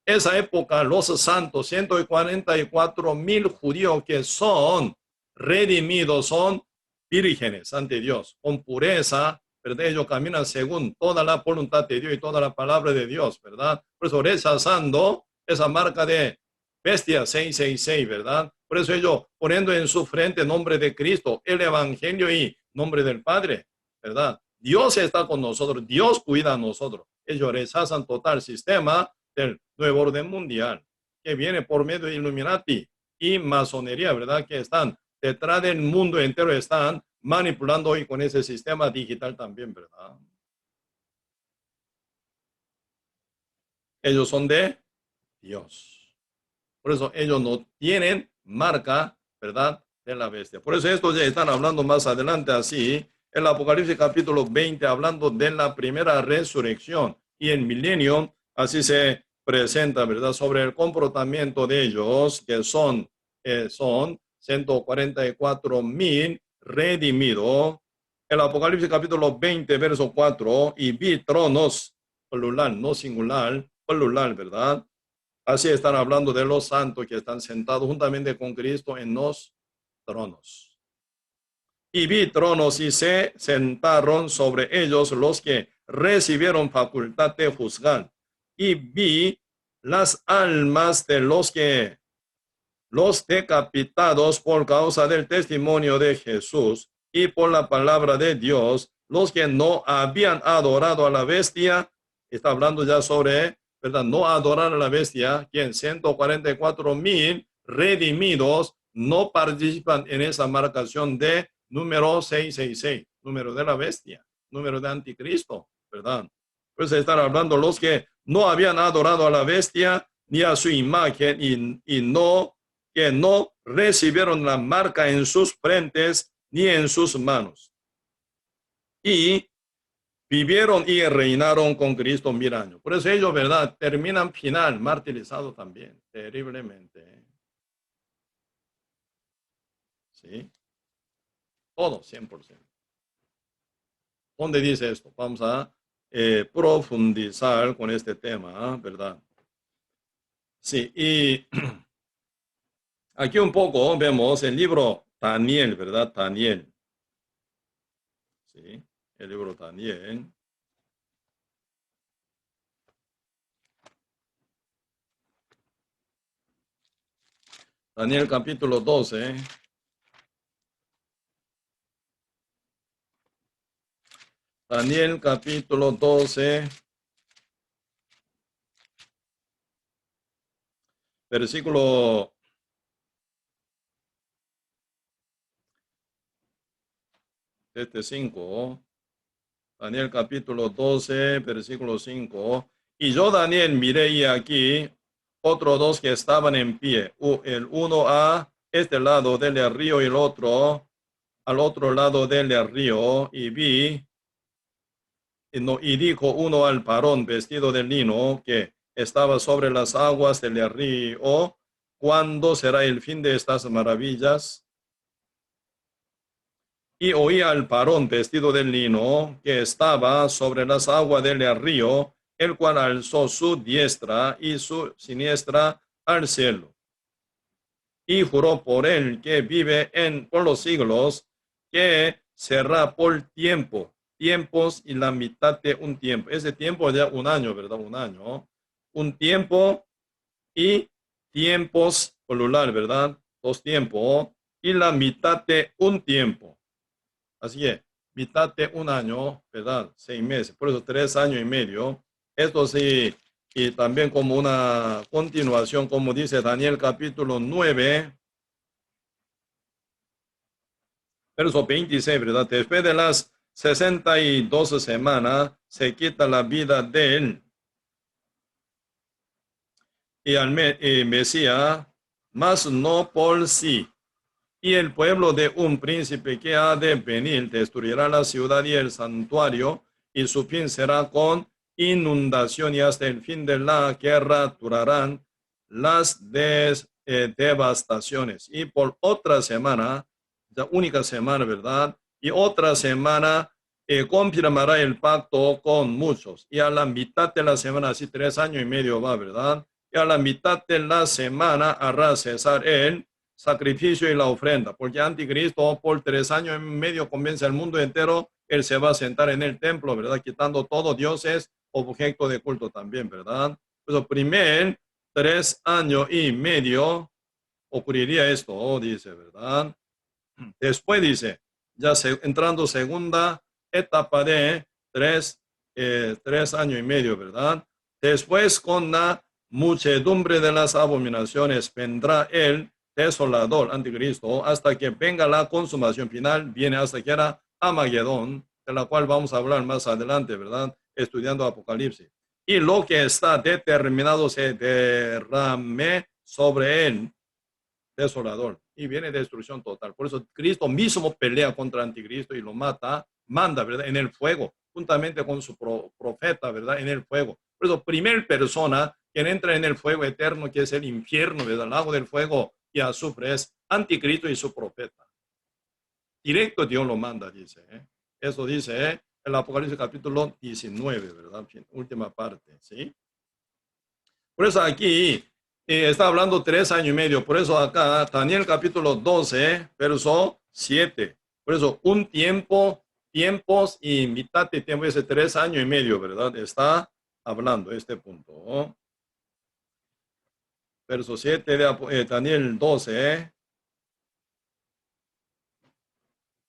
Esa época, los santos, 144,000 judíos que son redimidos, son vírgenes ante Dios, con pureza, ¿verdad? Ellos caminan según toda la voluntad de Dios y toda la palabra de Dios, ¿verdad? Por eso rechazando esa marca de bestia 666, ¿verdad? Por eso ellos poniendo en su frente el nombre de Cristo, el Evangelio y nombre del Padre, ¿verdad? Dios está con nosotros, Dios cuida a nosotros. Ellos rechazan total sistema del nuevo orden mundial que viene por medio de Illuminati y masonería, ¿verdad? Que están detrás del mundo entero, están manipulando hoy con ese sistema digital también, ¿verdad? Ellos son de Dios. Por eso ellos no tienen marca, ¿verdad? De la bestia. Por eso estos ya están hablando más adelante así, el Apocalipsis capítulo 20, hablando de la primera resurrección y el milenio, así se presenta, ¿verdad? Sobre el comportamiento de ellos, que son 144,000 redimidos. El Apocalipsis capítulo 20, verso 4, y vi tronos, plural, no singular, plural, ¿verdad? Así están hablando de los santos que están sentados juntamente con Cristo en los tronos. Y vi tronos y se sentaron sobre ellos los que recibieron facultad de juzgar. Y vi las almas de los decapitados por causa del testimonio de Jesús y por la palabra de Dios, los que no habían adorado a la bestia. Está hablando ya sobre, ¿verdad? No adorar a la bestia, quien 144,000 redimidos no participan en esa marcación de número 666, número de la bestia, número de anticristo, ¿verdad? Pues están hablando los que no habían adorado a la bestia ni a su imagen que no recibieron la marca en sus frentes ni en sus manos. Y vivieron y reinaron con Cristo 1000 años. Por eso ellos, ¿verdad? Terminan final, martirizados también, terriblemente. ¿Sí? Todo, 100%. ¿Dónde dice esto? Vamos a profundizar con este tema, ¿verdad? Sí, y aquí un poco vemos el libro Daniel, ¿verdad? Daniel. Sí, el libro Daniel. Daniel capítulo 12. Daniel capítulo 12. Versículo 5. Daniel capítulo 12, versículo 5. Y yo, Daniel, miré y aquí otros dos que estaban en pie, el uno a este lado del río y el otro al otro lado del río, y vi, y dijo uno al varón vestido de lino que estaba sobre las aguas del río: ¿cuándo será el fin de estas maravillas? Y oí al varón vestido de lino que estaba sobre las aguas del río, el cual alzó su diestra y su siniestra al cielo, y juró por él que vive por los siglos, que será por tiempos y la mitad de un tiempo. Ese tiempo ya un año, ¿verdad? Un año. Un tiempo y tiempos, plural, ¿verdad? Dos tiempos y la mitad de un tiempo. Así es, mitad de un año, ¿verdad? 6 meses, por eso 3 años y medio. Esto sí, y también como una continuación, como dice Daniel capítulo 9, verso 26, ¿verdad? Después de las 62 semanas, se quita la vida de él y al Mesías, mas no por sí. Y el pueblo de un príncipe que ha de venir destruirá la ciudad y el santuario, y su fin será con inundación, y hasta el fin de la guerra durarán las devastaciones. Y por otra semana, la única semana, ¿verdad? Y otra semana confirmará el pacto con muchos. Y a la mitad de la semana, así 3 años y medio va, ¿verdad? Y a la mitad de la semana hará cesar el sacrificio y la ofrenda, porque Anticristo por 3 años y medio convence al mundo entero, él se va a sentar en el templo, ¿verdad? Quitando todo dioses, objeto de culto también, ¿verdad? Pues primer 3 años y medio ocurriría esto, dice, ¿verdad? Después dice, ya entrando segunda etapa de 3 años y medio, ¿verdad? Después con la muchedumbre de las abominaciones vendrá el desolador anticristo hasta que venga la consumación final, viene hasta que era Amagedón, de la cual vamos a hablar más adelante, ¿verdad? Estudiando Apocalipsis. Y lo que está determinado se derrame sobre él, desolador, y viene destrucción total. Por eso Cristo mismo pelea contra el anticristo y lo mata, manda, ¿verdad? En el fuego, juntamente con su profeta, ¿verdad? En el fuego. Por eso, primer persona quien entra en el fuego eterno, que es el infierno, ¿verdad? El lago del fuego y azufre, es anticristo y su profeta. Directo Dios lo manda, dice. Eso dice el Apocalipsis capítulo 19, ¿verdad? Última parte, ¿sí? Por eso aquí está hablando 3 años y medio. Por eso acá, Daniel capítulo 12, verso 7. Por eso, un tiempo, tiempos y mitad de tiempo, ese 3 años y medio, ¿verdad? Está hablando este punto. Verso 7 de Daniel 12.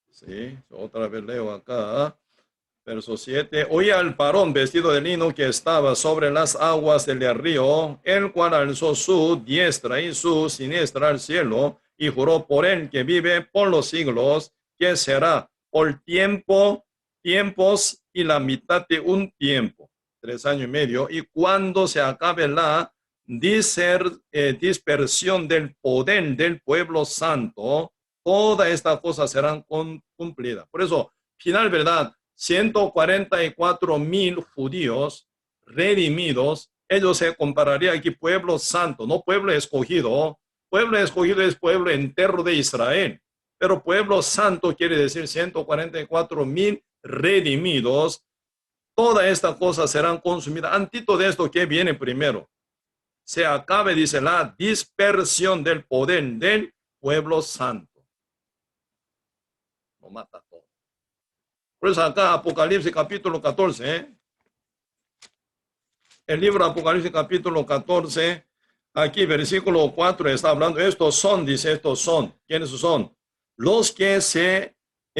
Sí, otra vez leo acá. Verso 7, oía al varón vestido de lino que estaba sobre las aguas del río, el cual alzó su diestra y su siniestra al cielo, y juró por él que vive por los siglos, que será por tiempos y la mitad de un tiempo, 3 años y medio, y cuando se acabe la dispersión del poder del pueblo santo, todas estas cosas serán cumplidas. Por eso, final, ¿verdad? 144,000 judíos redimidos, ellos se compararían aquí pueblo santo, no pueblo escogido. Pueblo escogido es pueblo entero de Israel, pero pueblo santo quiere decir 144,000 redimidos. Todas estas cosas serán consumidas. Antito de esto, ¿qué viene primero? Se acabe, dice, la dispersión del poder del pueblo santo. Lo mata todo. Por eso acá Apocalipsis capítulo 14, el libro Apocalipsis capítulo 14, aquí versículo 4 está hablando, estos son, dice, estos son. ¿Quiénes son? Los que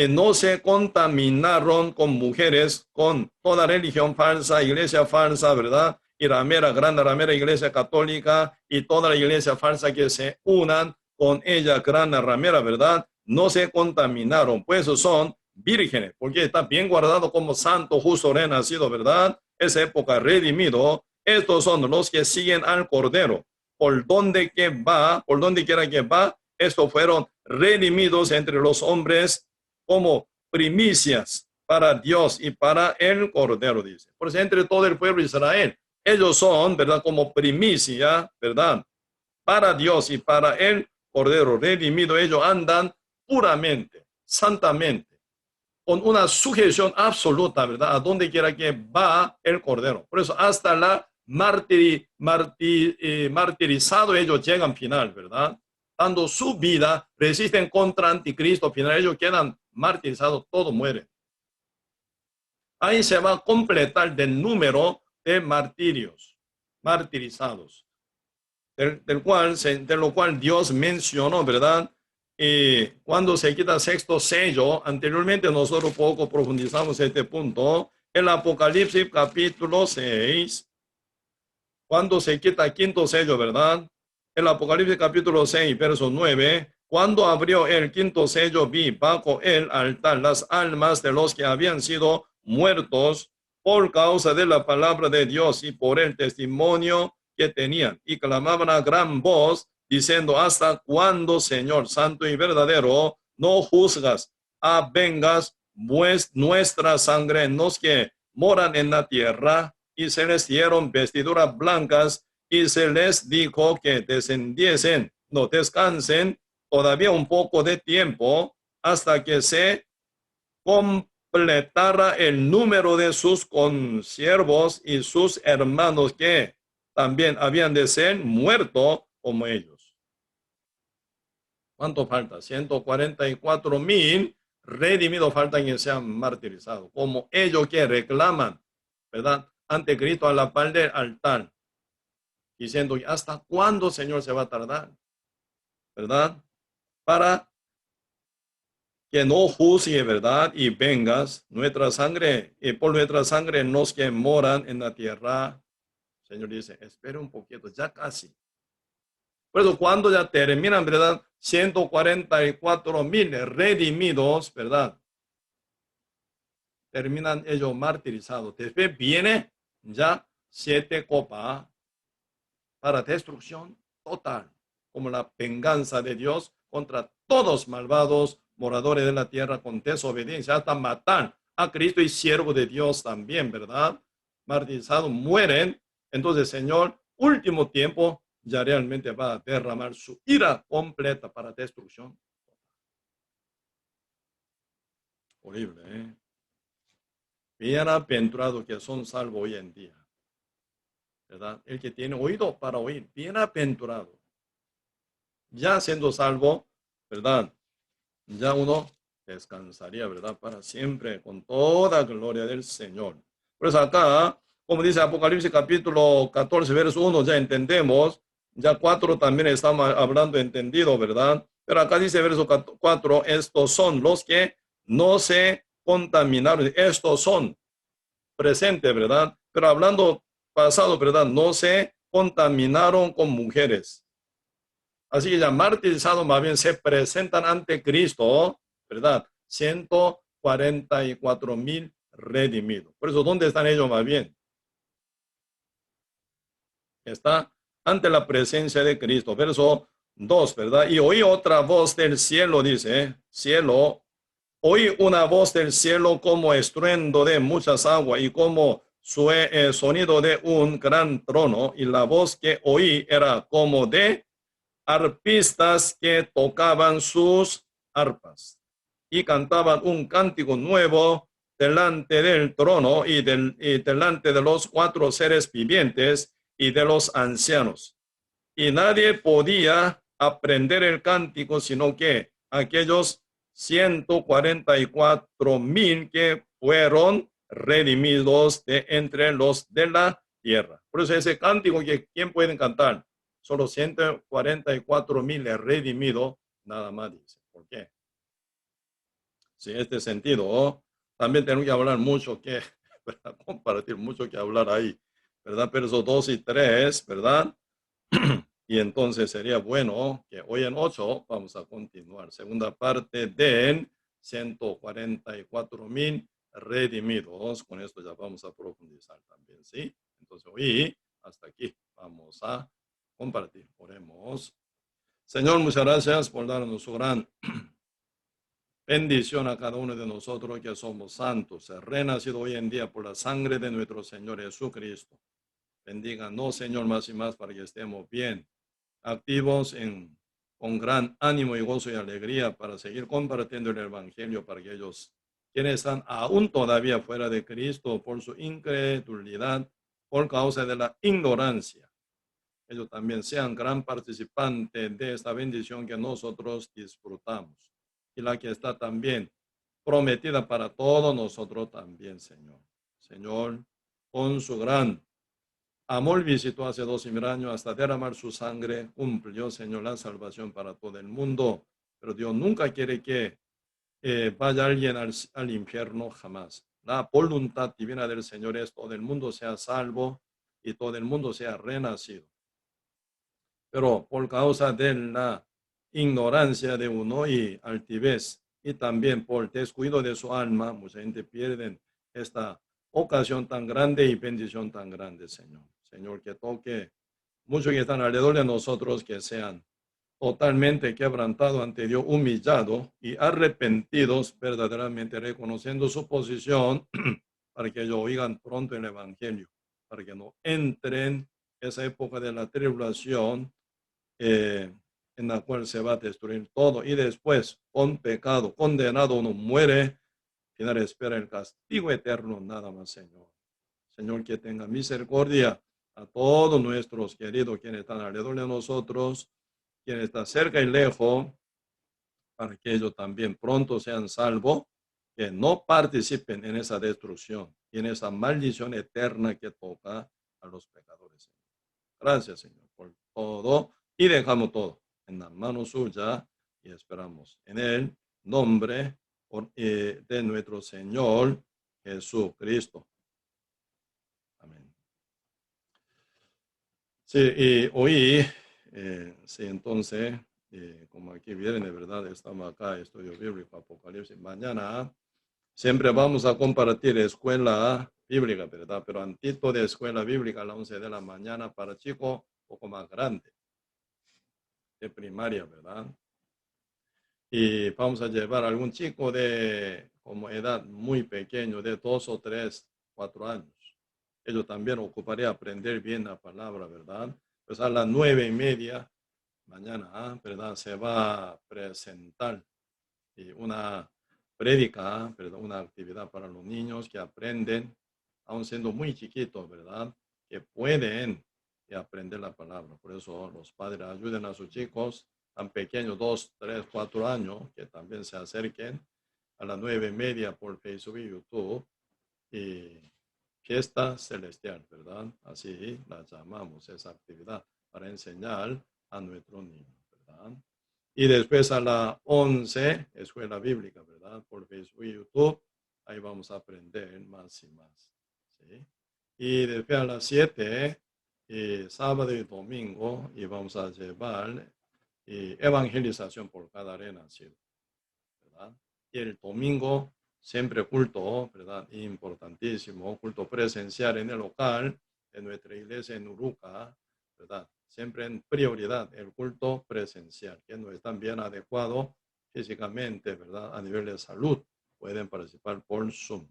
no se contaminaron con mujeres, con toda religión falsa, iglesia falsa, ¿verdad? Y gran ramera iglesia católica y toda la iglesia falsa que se unan con ella, gran ramera, ¿verdad? No se contaminaron, pues son vírgenes, porque está bien guardado como santo, justo, renacido, ¿verdad? Esa época redimido. Estos son los que siguen al Cordero. Por donde quiera que va, estos fueron redimidos entre los hombres como primicias para Dios y para el Cordero, dice. Por eso entre todo el pueblo de Israel, ellos son, ¿verdad? Como primicia, ¿verdad? Para Dios y para el Cordero redimido, ellos andan puramente, santamente, con una sujeción absoluta, ¿verdad? A donde quiera que va el Cordero. Por eso hasta la martirizado ellos llegan final, ¿verdad? Dando su vida, resisten contra anticristo, final ellos quedan martirizados, todos mueren. Ahí se va a completar el número de martirizados, de lo cual Dios mencionó, ¿verdad? Cuando se quita sexto sello, anteriormente nosotros poco profundizamos este punto, el Apocalipsis capítulo 6, cuando se quita quinto sello, ¿verdad? El Apocalipsis capítulo 6, verso 9, cuando abrió el quinto sello, vi bajo el altar las almas de los que habían sido muertos por causa de la palabra de Dios y por el testimonio que tenían, y clamaban a gran voz, diciendo, ¿hasta cuándo, Señor santo y verdadero, no juzgas, vengas nuestra sangre en los que moran en la tierra? Y se les dieron vestiduras blancas y se les dijo que descendiesen no descansen todavía un poco de tiempo hasta que se completara el número de sus consiervos y sus hermanos que también habían de ser muertos como ellos. ¿Cuánto falta? 144,000 redimidos faltan que sean martirizados, como ellos que reclaman, ¿verdad? Ante Cristo a la par del altar, diciendo, ¿hasta cuándo, Señor, se va a tardar? ¿Verdad? Para que no juzgue, ¿verdad? Y vengas nuestra sangre, y por nuestra sangre los que moran en la tierra. Señor dice, espere un poquito, ya casi. Por eso cuando ya terminan, ¿verdad? 144,000 redimidos, ¿verdad? Terminan ellos martirizados. Después viene ya 7 copas para destrucción total, como la venganza de Dios contra todos malvados moradores de la tierra con desobediencia, hasta matar a Cristo y siervo de Dios también, ¿verdad? Martirizados, mueren. Entonces, Señor, último tiempo, ya realmente va a derramar su ira completa para destrucción. Horrible, ¿eh? Bienaventurados que son salvos hoy en día, ¿verdad? El que tiene oído para oír, bienaventurado. Ya siendo salvo, ¿verdad? Ya uno descansaría, ¿verdad? Para siempre, con toda gloria del Señor. Por eso acá, como dice Apocalipsis capítulo 14, verso 1, ya entendemos. Ya 4 también estamos hablando entendido, ¿verdad? Pero acá dice verso 4, estos son los que no se contaminaron. Estos son presentes, ¿verdad? Pero hablando pasado, ¿verdad? No se contaminaron con mujeres. Así que ya martirizados más bien se presentan ante Cristo, ¿verdad? 144,000 redimidos. Por eso, ¿dónde están ellos más bien? Está ante la presencia de Cristo. Verso 2, ¿verdad? Y oí otra voz del cielo, dice, cielo, oí una voz del cielo como estruendo de muchas aguas y como sonido de un gran trono. Y la voz que oí era como de arpistas que tocaban sus arpas y cantaban un cántico nuevo delante del trono y delante de los 4 seres vivientes y de los ancianos. Y nadie podía aprender el cántico, sino que aquellos 144,000 que fueron redimidos de entre los de la tierra. Por eso ese cántico que ¿quién puede cantar? Solo 144,000 redimidos, nada más dice. ¿Por qué? Si en este sentido, también tenemos que hablar mucho que, ¿verdad? Compartir mucho que hablar ahí, ¿verdad? Versos 2 y 3, ¿verdad? Y entonces sería bueno que hoy en 8 vamos a continuar. Segunda parte de 144,000 redimidos. Con esto ya vamos a profundizar también, ¿sí? Entonces hoy hasta aquí vamos a compartir. Oremos. Señor, muchas gracias por darnos su gran bendición a cada uno de nosotros que somos santos, renacido hoy en día por la sangre de nuestro Señor Jesucristo. Bendíganos, Señor, más y más para que estemos bien, activos con gran ánimo y gozo y alegría para seguir compartiendo el Evangelio para que ellos, quienes están aún todavía fuera de Cristo por su incredulidad, por causa de la ignorancia, ellos también sean gran participantes de esta bendición que nosotros disfrutamos y la que está también prometida para todos nosotros también, Señor. Señor, con su gran amor visitó hace 12,000 años hasta derramar su sangre, cumplió, Señor, la salvación para todo el mundo. Pero Dios nunca quiere que vaya alguien al infierno, jamás. La voluntad divina del Señor es todo el mundo sea salvo y todo el mundo sea renacido. Pero por causa de la ignorancia de uno y altivez, y también por descuido de su alma, mucha gente pierde esta ocasión tan grande y bendición tan grande, Señor. Señor, que toque muchos que están alrededor de nosotros, que sean totalmente quebrantados ante Dios, humillados y arrepentidos, verdaderamente reconociendo su posición, para que ellos oigan pronto el Evangelio, para que no entren esa época de la tribulación, en la cual se va a destruir todo y después, con pecado, condenado, uno muere, final espera el castigo eterno, nada más, Señor. Señor, que tenga misericordia a todos nuestros queridos quienes están alrededor de nosotros, quienes están cerca y lejos, para que ellos también pronto sean salvos, que no participen en esa destrucción y en esa maldición eterna que toca a los pecadores. Gracias, Señor, por todo y dejamos todo en la mano suya y esperamos en el nombre de nuestro Señor Jesucristo. Amén. Sí, y hoy, sí, entonces, como aquí viene, de verdad, estamos acá, estudio bíblico, Apocalipsis. Mañana siempre vamos a compartir escuela bíblica, ¿verdad? Pero antito de escuela bíblica a las 11 de la mañana para chicos un poco más grandes, de primaria, ¿verdad? Y vamos a llevar a algún chico de como edad muy pequeño, de 2 o 3, 4 años. Ellos también ocuparía aprender bien la palabra, ¿verdad? Pues a las 9:30 mañana, ¿verdad? Se va a presentar una prédica, ¿verdad? Una actividad para los niños que aprenden, aun siendo muy chiquitos, ¿verdad? Que pueden aprender la palabra. Por eso los padres ayuden a sus chicos tan pequeños, 2, 3, 4 años, que también se acerquen a las 9:30 por Facebook y YouTube. Y fiesta celestial, ¿verdad? Así la llamamos, esa actividad para enseñar a nuestros niños, ¿verdad? Y después a las 11, escuela bíblica, ¿verdad? Por Facebook y YouTube, ahí vamos a aprender más y más, ¿sí? Y después a las 7, sábado y domingo, y vamos a llevar evangelización por cada renacido, ¿verdad? Y el domingo, siempre culto, ¿verdad? Importantísimo, culto presencial en el local de nuestra iglesia en Uruca, ¿verdad? Siempre en prioridad el culto presencial, que no están bien adecuados físicamente, ¿verdad? A nivel de salud, pueden participar por Zoom.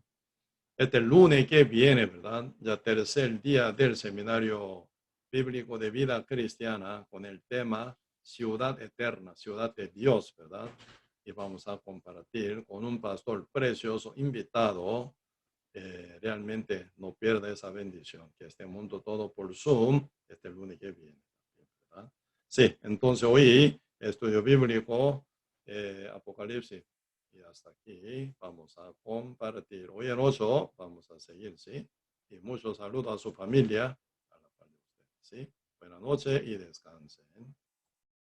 Este lunes que viene, ¿verdad? Ya tercer día del seminario bíblico de vida cristiana con el tema Ciudad Eterna, Ciudad de Dios, ¿verdad? Y vamos a compartir con un pastor precioso invitado. Realmente no pierda esa bendición, que este mundo todo por Zoom este lunes que viene, ¿verdad? Sí, entonces hoy estudio bíblico, Apocalipsis. Y hasta aquí vamos a compartir. Hoy en 8 vamos a seguir, ¿sí? Y muchos saludos a su familia, a la familia de ustedes, ¿sí? Buenas noches y descansen.